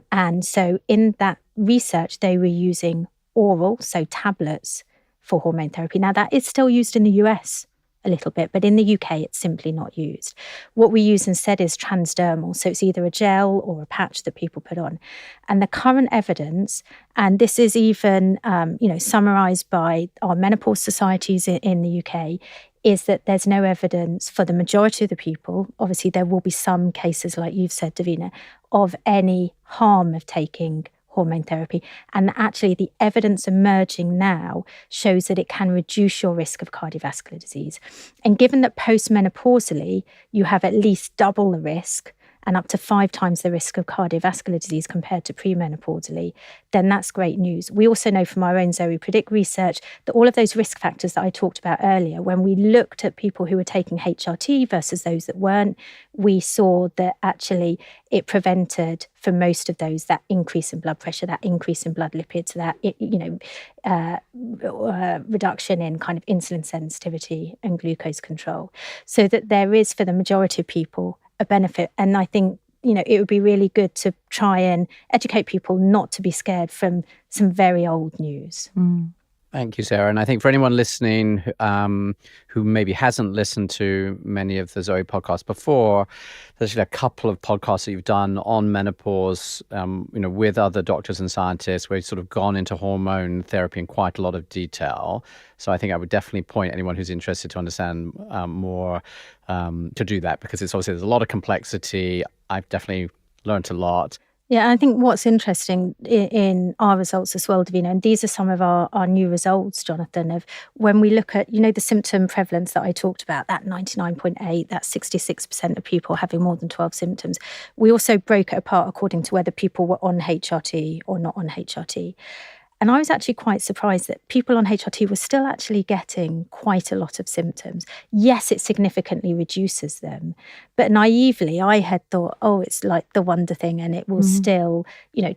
And so in that research, they were using oral, so tablets, for hormone therapy. Now, that is still used in the US a little bit, but in the UK, it's simply not used. What we use instead is transdermal. So it's either a gel or a patch that people put on. And the current evidence, and this is even, summarised by our menopause societies in the UK, is that there's no evidence for the majority of the people. Obviously, there will be some cases, like you've said, Davina, of any harm of taking hormone therapy. And actually, the evidence emerging now shows that it can reduce your risk of cardiovascular disease. And given that postmenopausally, you have at least double the risk and up to 5 times the risk of cardiovascular disease compared to premenopausally, then that's great news. We also know from our own Zoe Predict research that all of those risk factors that I talked about earlier, when we looked at people who were taking HRT versus those that weren't, we saw that actually it prevented, for most of those, that increase in blood pressure, that increase in blood lipids, that reduction in kind of insulin sensitivity and glucose control. So that there is, for the majority of people, a benefit. And I think, it would be really good to try and educate people not to be scared from some very old news.
Thank you, Sarah. And I think for anyone listening who maybe hasn't listened to many of the Zoe podcasts before, there's actually a couple of podcasts that you've done on menopause, with other doctors and scientists, where you've sort of gone into hormone therapy in quite a lot of detail. So I think I would definitely point anyone who's interested to understand more to do that, because it's obviously there's a lot of complexity. I've definitely learned a lot.
Yeah, I think what's interesting in our results as well, Davina, and these are some of our new results, Jonathan, of when we look at, the symptom prevalence that I talked about, that 99.8, that 66% of people having more than 12 symptoms. We also broke it apart according to whether people were on HRT or not on HRT. And I was actually quite surprised that people on HRT were still actually getting quite a lot of symptoms. Yes, it significantly reduces them. But naively, I had thought, it's like the wonder thing and it will still,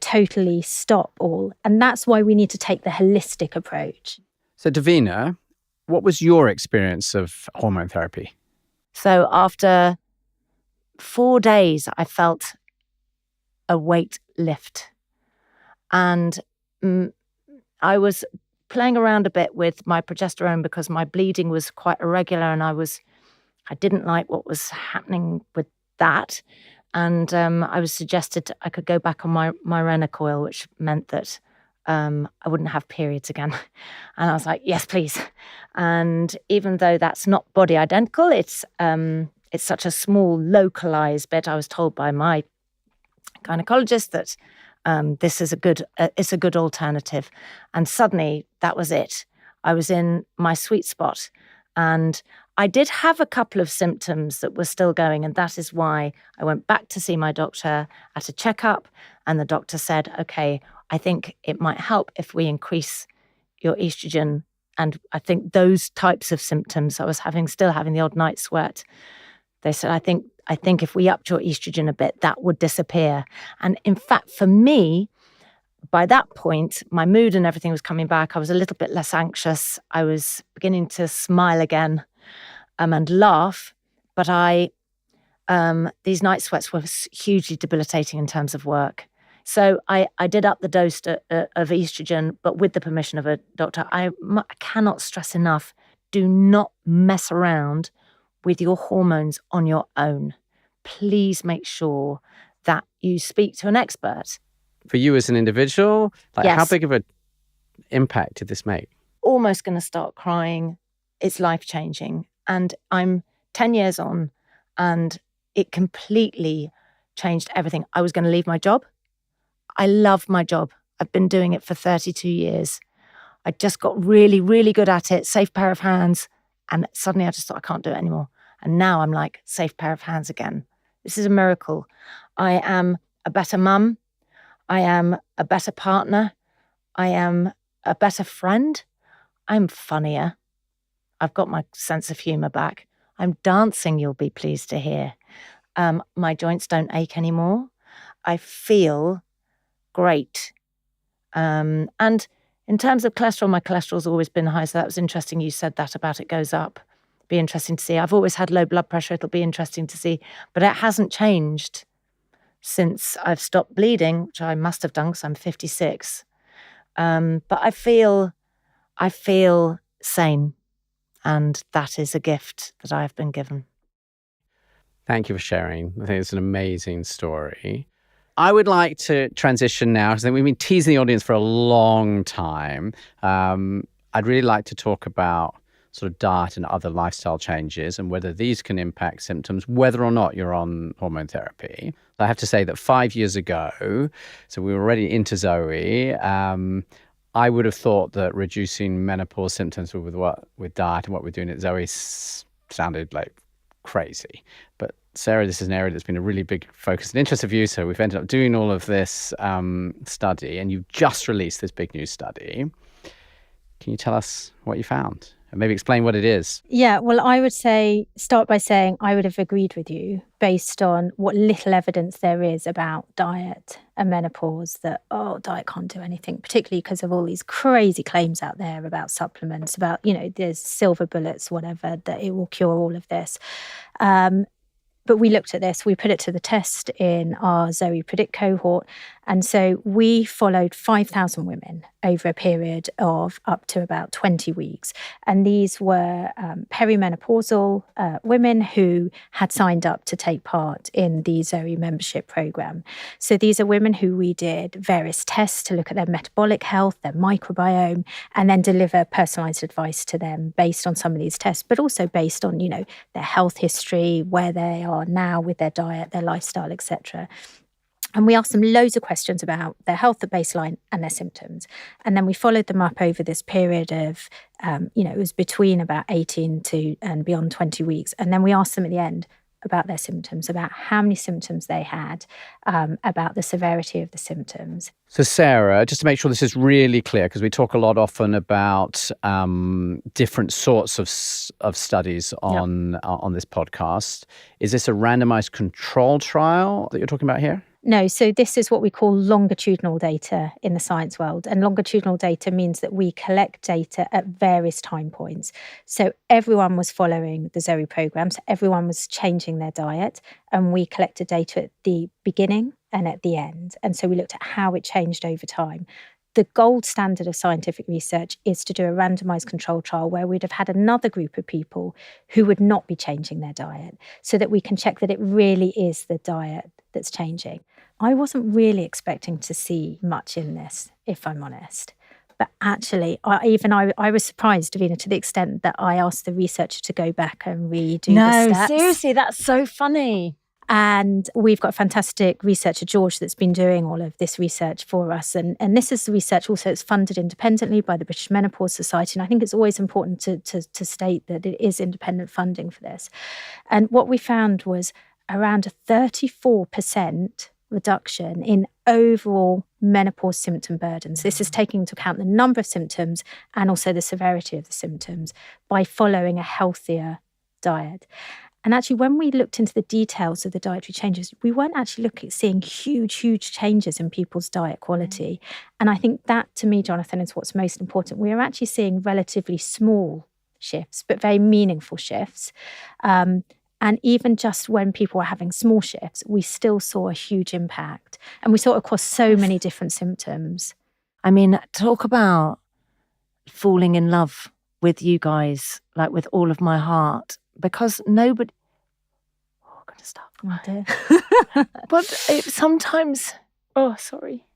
totally stop all. And that's why we need to take the holistic approach.
So Davina, what was your experience of hormone therapy?
So after 4 days, I felt a weight lift. And I was playing around a bit with my progesterone because my bleeding was quite irregular, and I didn't like what was happening with that. And I was suggested I could go back on my Mirena coil, which meant that I wouldn't have periods again. And I was like, yes, please. And even though that's not body identical, it's such a small localized bit. I was told by my gynecologist that this is it's a good alternative. And suddenly that was it. I was in my sweet spot. And I did have a couple of symptoms that were still going, and that is why I went back to see my doctor at a checkup, and the doctor said, okay, I think it might help if we increase your estrogen. And I think those types of symptoms, I was still having the odd night sweat. They said, I think if we upped your estrogen a bit, that would disappear. And in fact, for me, by that point, my mood and everything was coming back. I was a little bit less anxious. I was beginning to smile again and laugh. But these night sweats were hugely debilitating in terms of work. So I did up the dose of estrogen, but with the permission of a doctor. I cannot stress enough, do not mess around with your hormones on your own. Please make sure that you speak to an expert.
For you as an individual,
Yes.
How big of an impact did this make?
Almost going to start crying. It's life-changing. And I'm 10 years on, and it completely changed everything. I was going to leave my job. I love my job. I've been doing it for 32 years. I just got really, really good at it, safe pair of hands. And suddenly I just thought, I can't do it anymore. And now I'm like, safe pair of hands again. This is a miracle. I am a better mum. I am a better partner. I am a better friend. I'm funnier. I've got my sense of humour back. I'm dancing, you'll be pleased to hear. My joints don't ache anymore. I feel great. And in terms of cholesterol, my cholesterol's always been high, so that was interesting. You said that about it goes up. Be interesting to see. I've always had low blood pressure. It'll be interesting to see. But it hasn't changed since I've stopped bleeding, which I must have done because I'm 56. But I feel sane. And that is a gift that I have been given.
Thank you for sharing. I think it's an amazing story. I would like to transition now, because we've been teasing the audience for a long time. I'd really like to talk about sort of diet and other lifestyle changes and whether these can impact symptoms, whether or not you're on hormone therapy. I have to say that 5 years ago, so we were already into Zoe, I would have thought that reducing menopause symptoms with diet and what we're doing at Zoe sounded like crazy. But Sarah, this is an area that's been a really big focus and interest of you. So we've ended up doing all of this study, and you've just released this big new study. Can you tell us what you found? And maybe explain what it is.
Yeah, well, I would start by saying I would have agreed with you based on what little evidence there is about diet and menopause that, diet can't do anything, particularly because of all these crazy claims out there about supplements, about, there's silver bullets, whatever, that it will cure all of this. But we looked at this, we put it to the test in our Zoe Predict cohort. And so we followed 5,000 women over a period of up to about 20 weeks. And these were perimenopausal women who had signed up to take part in the Zoe membership program. So these are women who we did various tests to look at their metabolic health, their microbiome, and then deliver personalised advice to them based on some of these tests, but also based on, their health history, where they are now with their diet, their lifestyle, etc. And we asked them loads of questions about their health at baseline and their symptoms. And then we followed them up over this period of, it was between about 18 to and beyond 20 weeks. And then we asked them at the end about their symptoms, about how many symptoms they had, about the severity of the symptoms.
So Sarah, just to make sure this is really clear, because we talk a lot often about different sorts of studies on this podcast. Is this a randomized control trial that you're talking about here?
No, so this is what we call longitudinal data in the science world. And longitudinal data means that we collect data at various time points. So everyone was following the Zoe program, so everyone was changing their diet, and we collected data at the beginning and at the end. And so we looked at how it changed over time. The gold standard of scientific research is to do a randomized control trial where we'd have had another group of people who would not be changing their diet, so that we can check that it really is the diet that's changing. I wasn't really expecting to see much in this, if I'm honest. But actually, I was surprised, Davina, to the extent that I asked the researcher to go back and redo the stats.
No, seriously, that's so funny.
And we've got a fantastic researcher, George, that's been doing all of this research for us. And this is the research also that's funded independently by the British Menopause Society. And I think it's always important to state that it is independent funding for this. And what we found was around a 34% reduction in overall menopause symptom burdens. This is taking into account the number of symptoms and also the severity of the symptoms by following a healthier diet. And actually, when we looked into the details of the dietary changes, we weren't actually seeing huge changes in people's diet quality. And I think that, to me, Jonathan, is what's most important. We are actually seeing relatively small shifts, but very meaningful shifts. And even just when people were having small shifts, we still saw a huge impact. And we saw it across so many different symptoms.
I mean, talk about falling in love with you guys, like with all of my heart. Because nobody... Oh, I'm going to stop.
Oh, dear.
But sometimes... Oh, sorry.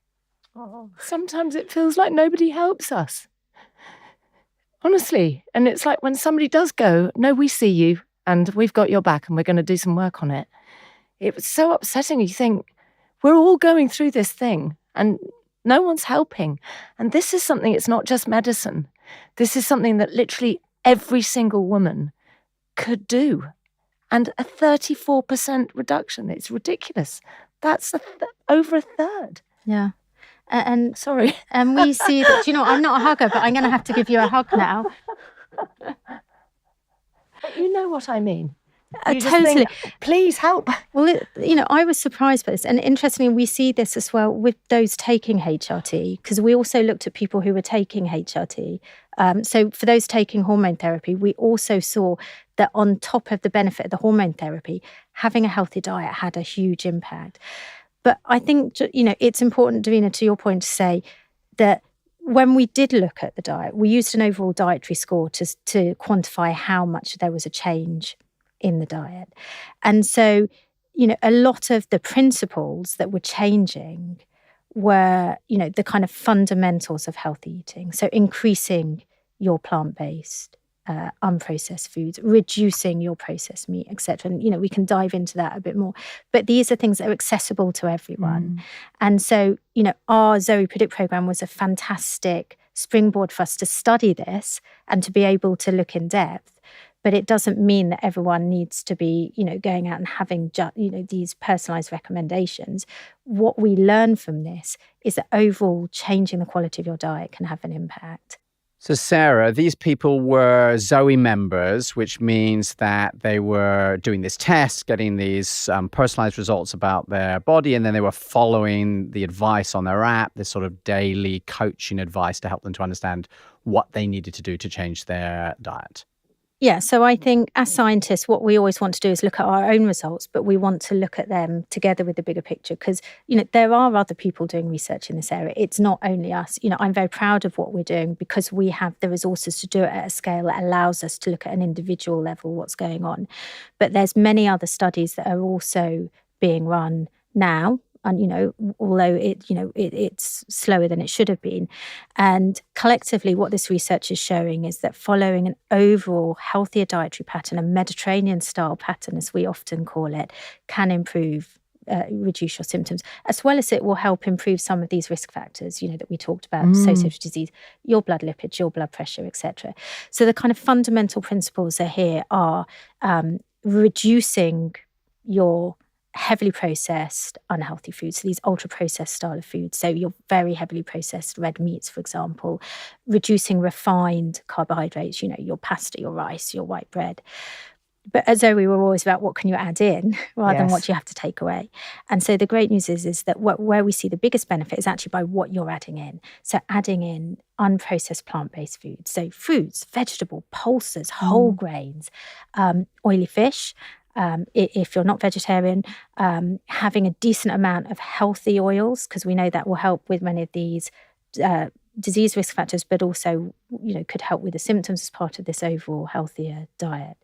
Sometimes it feels like nobody helps us. Honestly. And it's like when somebody does go, no, we see you and we've got your back and we're going to do some work on it. It was so upsetting. You think, we're all going through this thing and no one's helping. And this is something, it's not just medicine. This is something that literally every single woman could do. And a 34% reduction. It's ridiculous. That's over a third.
Yeah. And
sorry.
And we see that, I'm not a hugger, but I'm going to have to give you a hug now.
But you know what I mean.
Totally.
Think, please help.
Well, I was surprised by this. And interestingly, we see this as well with those taking HRT, because we also looked at people who were taking HRT. So for those taking hormone therapy, we also saw that on top of the benefit of the hormone therapy, having a healthy diet had a huge impact. But I think, it's important, Davina, to your point, to say that when we did look at the diet, we used an overall dietary score to quantify how much there was a change in the diet. And so, a lot of the principles that were changing were, the kind of fundamentals of healthy eating. So increasing your plant-based, unprocessed foods, reducing your processed meat, etc. And, we can dive into that a bit more. But these are things that are accessible to everyone. And so, our Zoe Predict program was a fantastic springboard for us to study this and to be able to look in depth. But it doesn't mean that everyone needs to be, going out and having, these personalised recommendations. What we learn from this is that overall changing the quality of your diet can have an impact.
So, Sarah, these people were Zoe members, which means that they were doing this test, getting these personalised results about their body, and then they were following the advice on their app, this sort of daily coaching advice to help them to understand what they needed to do to change their diet.
Yeah, so I think as scientists, what we always want to do is look at our own results, but we want to look at them together with the bigger picture because, there are other people doing research in this area. It's not only us. I'm very proud of what we're doing because we have the resources to do it at a scale that allows us to look at an individual level what's going on. But there's many other studies that are also being run now. And, although it's slower than it should have been. And collectively, what this research is showing is that following an overall healthier dietary pattern, a Mediterranean-style pattern, as we often call it, can reduce your symptoms, as well as it will help improve some of these risk factors, that we talked about, associated disease, your blood lipids, your blood pressure, etc. So the kind of fundamental principles here are reducing your heavily processed, unhealthy foods, so these ultra-processed style of foods. So your very heavily processed red meats, for example, reducing refined carbohydrates, your pasta, your rice, your white bread. But as though we were always about what can you add in rather than what you have to take away. And so the great news is that where we see the biggest benefit is actually by what you're adding in. So adding in unprocessed plant-based foods. So fruits, vegetable, pulses, whole grains, oily fish, if you're not vegetarian, having a decent amount of healthy oils, because we know that will help with many of these disease risk factors, but also, could help with the symptoms as part of this overall healthier diet.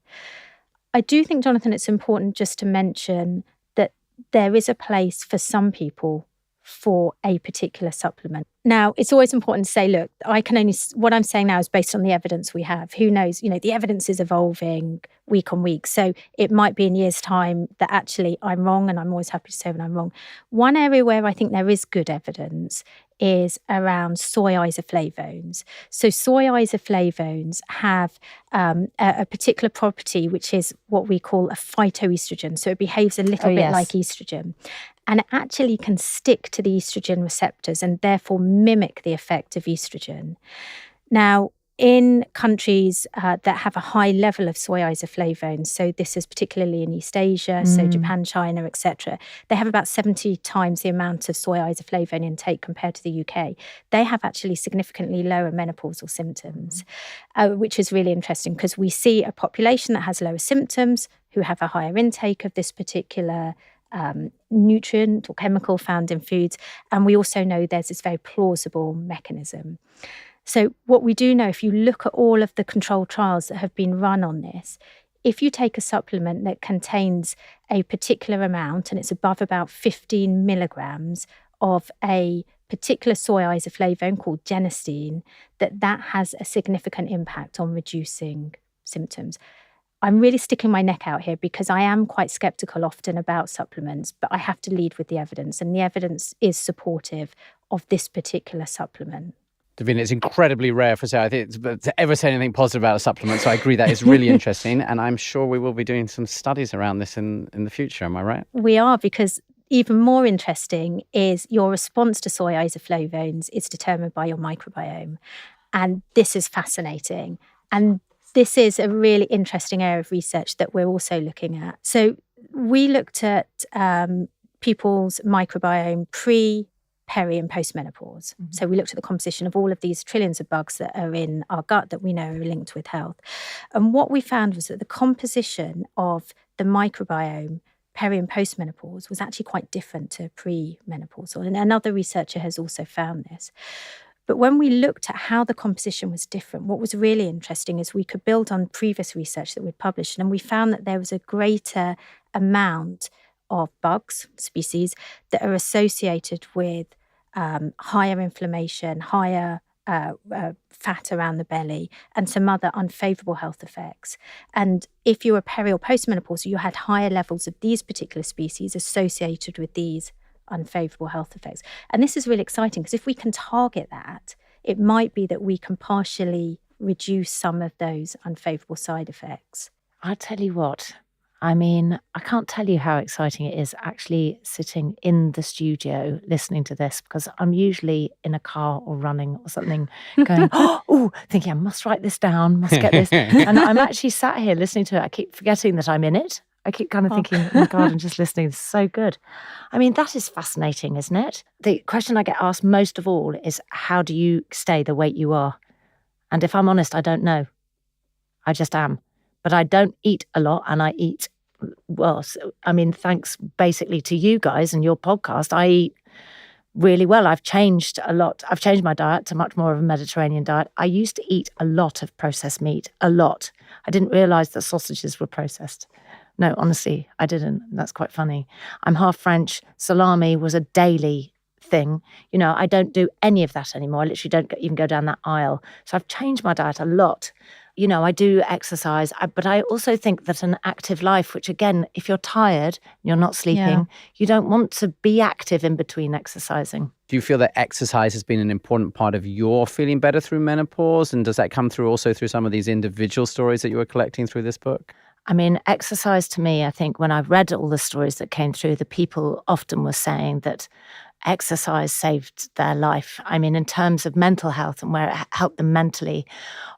I do think, Jonathan, it's important just to mention that there is a place for some people for a particular supplement. Now, it's always important to say, look, what I'm saying now is based on the evidence we have. Who knows? The evidence is evolving week on week. So it might be in years' time that actually I'm wrong, and I'm always happy to say when I'm wrong. One area where I think there is good evidence is around soy isoflavones. So soy isoflavones have a particular property, which is what we call a phytoestrogen. So it behaves a little bit like estrogen. And it actually can stick to the estrogen receptors and therefore mimic the effect of estrogen. Now, in countries that have a high level of soy isoflavones, so this is particularly in East Asia, so Japan, China, etc., they have about 70 times the amount of soy isoflavone intake compared to the UK. They have actually significantly lower menopausal symptoms, which is really interesting because we see a population that has lower symptoms who have a higher intake of this particular nutrient or chemical found in foods. And we also know there's this very plausible mechanism. So what we do know, if you look at all of the controlled trials that have been run on this, if you take a supplement that contains a particular amount, and it's above about 15 milligrams of a particular soy isoflavone called genistein, that has a significant impact on reducing symptoms. I'm really sticking my neck out here because I am quite skeptical often about supplements, but I have to lead with the evidence, and the evidence is supportive of this particular supplement.
Davina, it's incredibly rare for to ever say anything positive about a supplement, so I agree that is really interesting, and I'm sure we will be doing some studies around this in the future, am I right?
We are, because even more interesting is your response to soy isoflavones is determined by your microbiome, and this is fascinating. And this is a really interesting area of research that we're also looking at. So we looked at people's microbiome pre, peri and postmenopause. Mm-hmm. So we looked at the composition of all of these trillions of bugs that are in our gut that we know are linked with health. And what we found was that the composition of the microbiome peri and postmenopause was actually quite different to pre-menopausal. And another researcher has also found this. But when we looked at how the composition was different, what was really interesting is we could build on previous research that we'd published, and we found that there was a greater amount of bugs, species, that are associated with higher inflammation, higher fat around the belly, and some other unfavourable health effects. And if you were peri or postmenopausal, you had higher levels of these particular species associated with these unfavourable health effects. And this is really exciting because if we can target that, it might be that we can partially reduce some of those unfavourable side effects.
I'll tell you what, I mean, I can't tell you how exciting it is actually sitting in the studio listening to this, because I'm usually in a car or running or something going, thinking I must write this down, must get this. And I'm actually sat here listening to it. I keep forgetting that I'm in it. I keep kind of thinking, oh my God, I'm just listening. It's so good. I mean, that is fascinating, isn't it? The question I get asked most of all is, how do you stay the weight you are? And if I'm honest, I don't know. I just am. But I don't eat a lot, and I eat, well, I mean, thanks basically to you guys and your podcast, I eat really well. I've changed a lot. I've changed my diet to much more of a Mediterranean diet. I used to eat a lot of processed meat, a lot. I didn't realise that sausages were processed. No, honestly, I didn't. That's quite funny. I'm half French. Salami was a daily thing. You know, I don't do any of that anymore. I literally don't even go down that aisle. So I've changed my diet a lot. You know, I do exercise, but I also think that an active life, which again, if you're tired, you're not sleeping, you don't want to be active in between exercising.
Do you feel that exercise has been an important part of your feeling better through menopause? And does that come through also through some of these individual stories that you were collecting through this book?
I mean, exercise to me, I think when I've read all the stories that came through, the people often were saying that exercise saved their life. I mean, in terms of mental health and where it helped them mentally,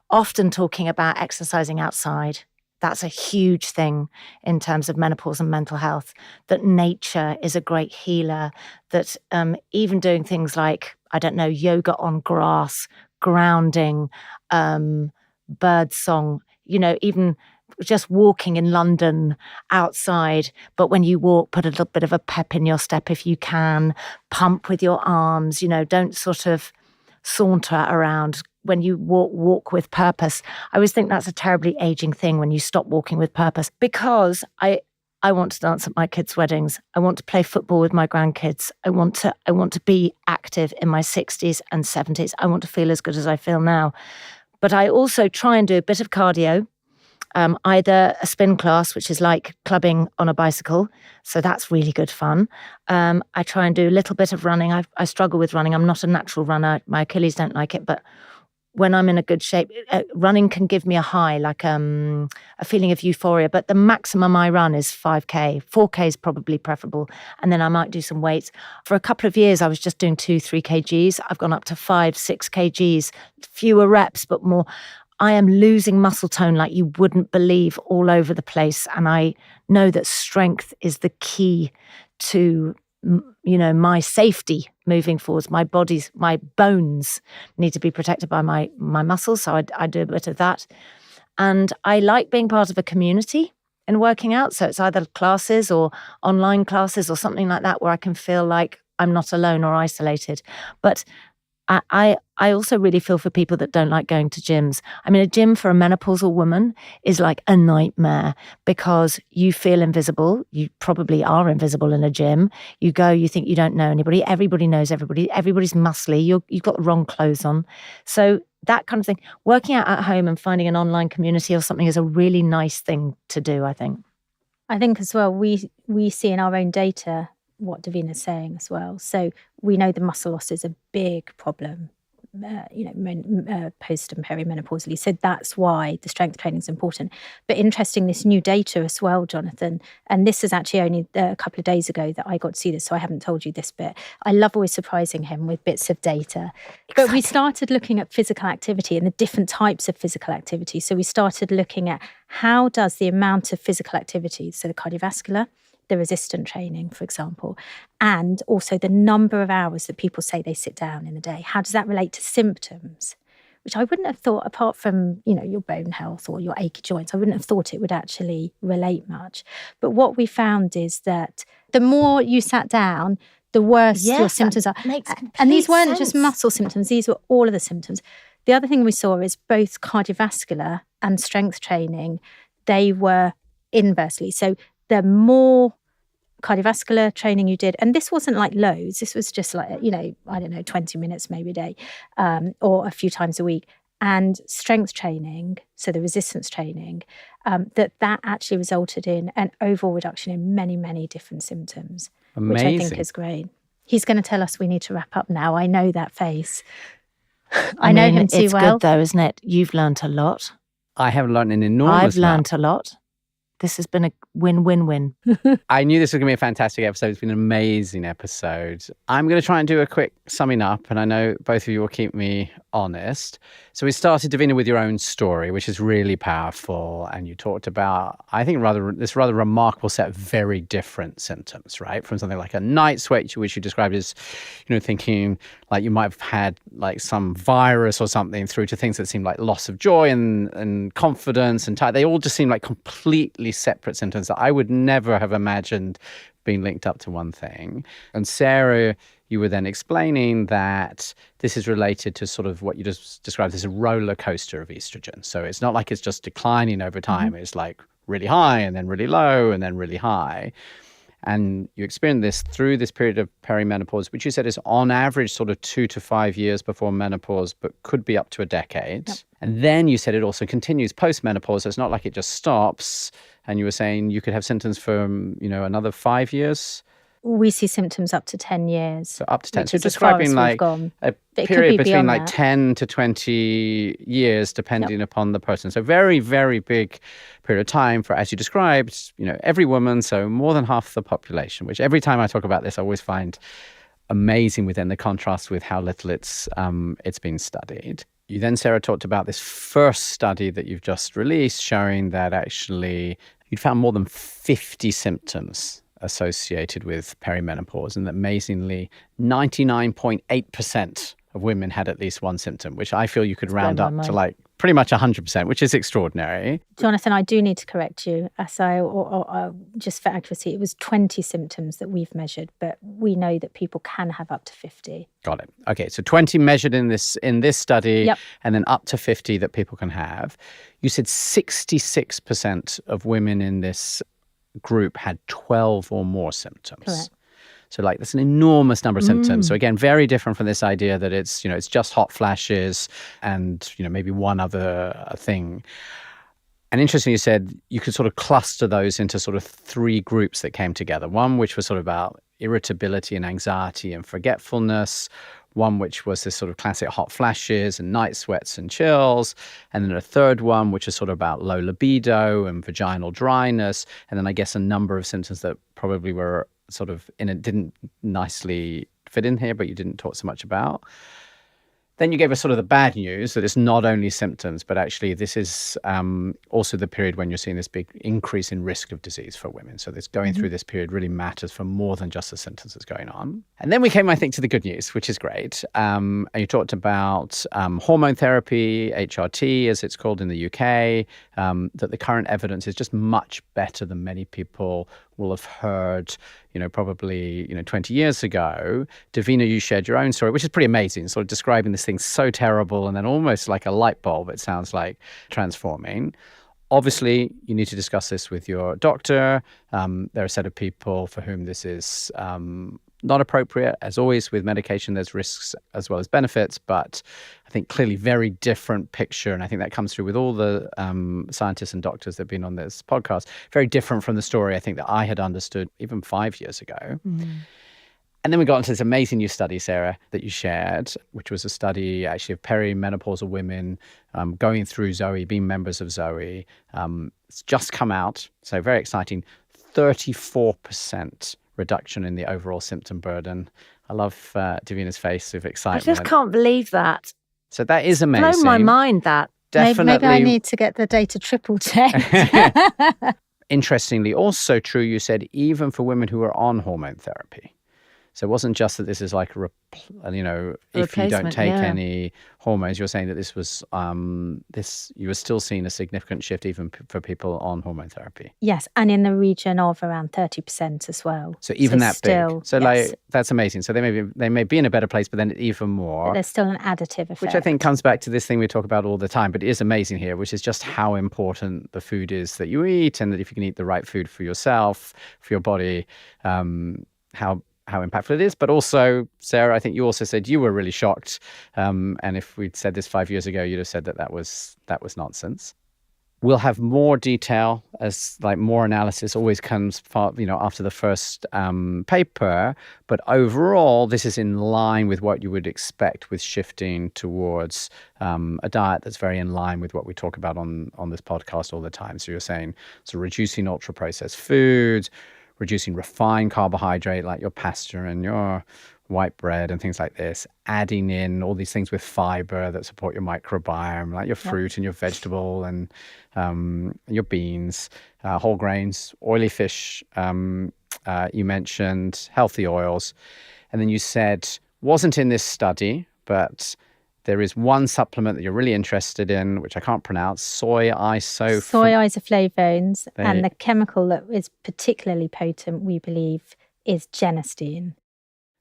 often talking about exercising outside. That's a huge thing in terms of menopause and mental health, that nature is a great healer, that even doing things like, I don't know, yoga on grass, grounding, bird song, you know, even just walking in London outside, but when you walk, put a little bit of a pep in your step if you can, pump with your arms, you know, don't sort of saunter around. When you walk with purpose. I always think that's a terribly aging thing when you stop walking with purpose, because I want to dance at my kids' weddings. I want to play football with my grandkids. I want to be active in my 60s and 70s. I want to feel as good as I feel now. But I also try and do a bit of cardio, either a spin class, which is like clubbing on a bicycle. So that's really good fun. I try and do a little bit of running. I struggle with running. I'm not a natural runner. My Achilles don't like it. But when I'm in a good shape, running can give me a high, like a feeling of euphoria. But the maximum I run is 5K. 4K is probably preferable. And then I might do some weights. For a couple of years, I was just doing 2-3 kgs. I've gone up to 5-6 kgs, fewer reps, but more. I am losing muscle tone like you wouldn't believe all over the place. And I know that strength is the key to, my safety moving forwards. My bones need to be protected by my muscles. So I do a bit of that. And I like being part of a community and working out. So it's either classes or online classes or something like that where I can feel like I'm not alone or isolated. But I also really feel for people that don't like going to gyms. I mean, a gym for a menopausal woman is like a nightmare because you feel invisible. You probably are invisible in a gym. You go, you think you don't know anybody. Everybody knows everybody. Everybody's muscly. You've got the wrong clothes on. So that kind of thing. Working out at home and finding an online community or something is a really nice thing to do, I think.
I think as well, we see in our own data what Davina's saying as well. So we know the muscle loss is a big problem, post and perimenopausally. So that's why the strength training is important. But interesting, this new data as well, Jonathan, and this is actually only a couple of days ago that I got to see this, so I haven't told you this bit. I love always surprising him with bits of data. But we started looking at physical activity and the different types of physical activity. So we started looking at how does the amount of physical activity, so the cardiovascular, the resistant training, for example, and also the number of hours that people say they sit down in a day. How does that relate to symptoms? Which I wouldn't have thought, apart from, your bone health or your achy joints, I wouldn't have thought it would actually relate much. But what we found is that the more you sat down, the worse your symptoms are. And these weren't just muscle symptoms, these were all of the symptoms. The other thing we saw is both cardiovascular and strength training, they were inversely. So the more cardiovascular training you did, and this wasn't like loads, this was just like, 20 minutes maybe a day, or a few times a week, and strength training, so the resistance training, that actually resulted in an overall reduction in many, many different symptoms.
Amazing.
Which I think is great. He's going to tell us we need to wrap up now. I know that face. I know him too well.
It's good though, isn't it? You've learnt a lot.
I have learned an enormous
I've learnt a lot. This has been a win-win-win.
I knew this was going to be a fantastic episode. It's been an amazing episode. I'm going to try and do a quick summing up, and I know both of you will keep me honest. So we started, Davina, with your own story, which is really powerful. And you talked about, I think, this rather remarkable set of very different symptoms, right? From something like a night sweat, which you described as, thinking like you might have had like some virus or something, through to things that seem like loss of joy and confidence and tired. They all just seem like completely separate symptoms that I would never have imagined being linked up to one thing. And Sarah, you were then explaining that this is related to sort of what you just described as a roller coaster of estrogen. So it's not like it's just declining over time. Mm-hmm. It's like really high and then really low and then really high. And you experience this through this period of perimenopause, which you said is on average sort of 2 to 5 years before menopause, but could be up to a decade. Yep. And then you said it also continues post-menopause. So it's not like it just stops. And you were saying you could have symptoms for, another 5 years.
We see symptoms up to 10 years. So
up to 10. So describing like a period between like 10 to 20 years, depending upon the person. So very, very big period of time for, as you described, every woman, so more than half the population, which every time I talk about this, I always find amazing within the contrast with how little it's been studied. You then, Sarah, talked about this first study that you've just released showing that actually you'd found more than 50 symptoms associated with perimenopause, and that amazingly 99.8% of women had at least one symptom, which I feel you could round up to like pretty much 100%, which is extraordinary.
Jonathan, I do need to correct you. Or just for accuracy, it was 20 symptoms that we've measured, but we know that people can have up to 50.
Got it. Okay, so 20 measured in this study,
yep.
And then up to 50 that people can have. You said 66% of women in this group had 12 or more symptoms.
Correct.
So like that's an enormous number of symptoms. So again, very different from this idea that it's, it's just hot flashes and, maybe one other thing. And interesting, you said you could sort of cluster those into sort of three groups that came together. One which was sort of about irritability and anxiety and forgetfulness. One which was this sort of classic hot flashes and night sweats and chills. And then a third one which is sort of about low libido and vaginal dryness. And then I guess a number of symptoms that probably were sort of didn't nicely fit in here, but you didn't talk so much about. Then you gave us sort of the bad news that it's not only symptoms, but actually this is also the period when you're seeing this big increase in risk of disease for women. So this going through this period really matters for more than just the symptoms that's going on. And then we came, I think, to the good news, which is great. And you talked about hormone therapy, HRT, as it's called in the UK, that the current evidence is just much better than many people will have heard, probably, 20 years ago. Davina, you shared your own story, which is pretty amazing, sort of describing this thing so terrible and then almost like a light bulb, it sounds like, transforming. Obviously, you need to discuss this with your doctor. There are a set of people for whom this is not appropriate. As always, with medication, there's risks as well as benefits, but I think clearly very different picture. And I think that comes through with all the scientists and doctors that have been on this podcast. Very different from the story I think that I had understood even 5 years ago. And then we got into this amazing new study, Sarah, that you shared, which was a study actually of perimenopausal women going through Zoe, being members of Zoe. It's just come out, so very exciting. 34% reduction in the overall symptom burden. I love Davina's face of
I
excitement.
just can't believe that.
So that is amazing.
Blown my mind, that.
Definitely.
Maybe I need to get the data triple checked.
Interestingly, also true, you said, even for women who are on hormone therapy. So it wasn't just that this is like if you don't take any hormones, you're saying that this was you were still seeing a significant shift even for people on hormone therapy.
Yes, and in the region of around 30% as well.
So even that
still,
big. So
yes.
that's amazing. So they may be in a better place, but then even more.
But there's still an additive effect.
Which I think comes back to this thing we talk about all the time, but it is amazing here, which is just how important the food is that you eat, and that if you can eat the right food for yourself, for your body, how impactful it is. But also, Sarah, I think you also said you were really shocked. And if we'd said this 5 years ago, you'd have said that was nonsense. We'll have more detail as more analysis always comes after the first paper. But overall, this is in line with what you would expect with shifting towards a diet that's very in line with what we talk about on this podcast all the time. So you're saying, so reducing ultra-processed foods, reducing refined carbohydrate like your pasta and your white bread and things like this, adding in all these things with fiber that support your microbiome, like your fruit and your vegetable and your beans, whole grains, oily fish, you mentioned healthy oils. And then you said, wasn't in this study, but there is one supplement that you're really interested in, which I can't pronounce, soy isoflavones. And the chemical that is particularly potent, we believe, is genistein.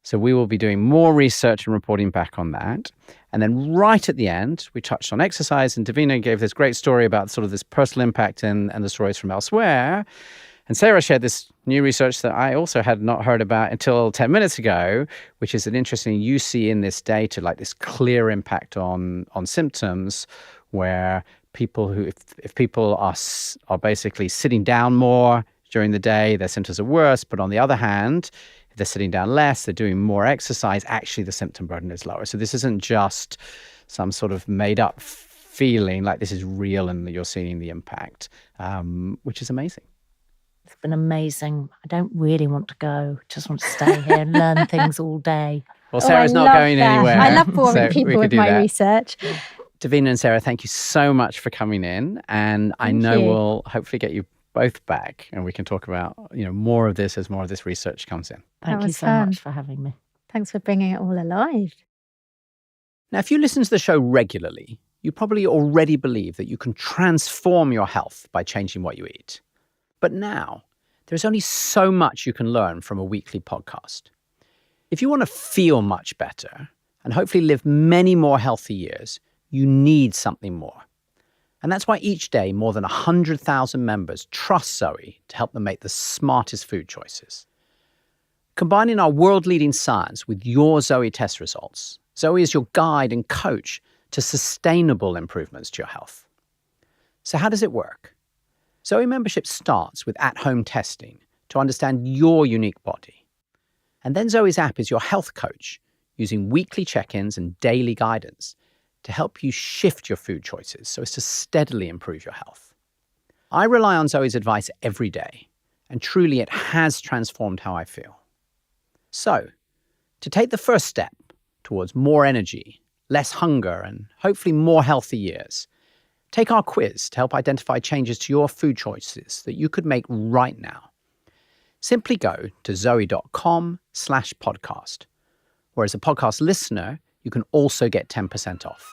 So we will be doing more research and reporting back on that. And then right at the end, we touched on exercise, and Davina gave this great story about sort of this personal impact and the stories from elsewhere. And Sarah shared this new research that I also had not heard about until 10 minutes ago, which is that interesting, you see in this data like this clear impact on symptoms, where people who, if people are basically sitting down more during the day, their symptoms are worse. But on the other hand, if they're sitting down less, they're doing more exercise, actually the symptom burden is lower. So this isn't just some sort of made up feeling, like this is real and you're seeing the impact, which is amazing.
It's been amazing. I don't really want to go. Just want to stay here and learn things all day.
Well, Sarah's not going anywhere.
I love boring people with my research.
Davina and Sarah, thank you so much for coming in. And I know we'll hopefully get you both back and we can talk about more of this as more of this research comes in.
Thank you so much for having me.
Thanks for bringing it all alive.
Now, if you listen to the show regularly, you probably already believe that you can transform your health by changing what you eat. But now, there's only so much you can learn from a weekly podcast. If you want to feel much better and hopefully live many more healthy years, you need something more. And that's why each day more than 100,000 members trust Zoe to help them make the smartest food choices. Combining our world-leading science with your Zoe test results, Zoe is your guide and coach to sustainable improvements to your health. So how does it work? Zoe membership starts with at-home testing to understand your unique body. And then Zoe's app is your health coach, using weekly check-ins and daily guidance to help you shift your food choices so as to steadily improve your health. I rely on Zoe's advice every day, and truly it has transformed how I feel. So, to take the first step towards more energy, less hunger, and hopefully more healthy years, take our quiz to help identify changes to your food choices that you could make right now. Simply go to zoe.com/podcast, where as a podcast listener, you can also get 10% off.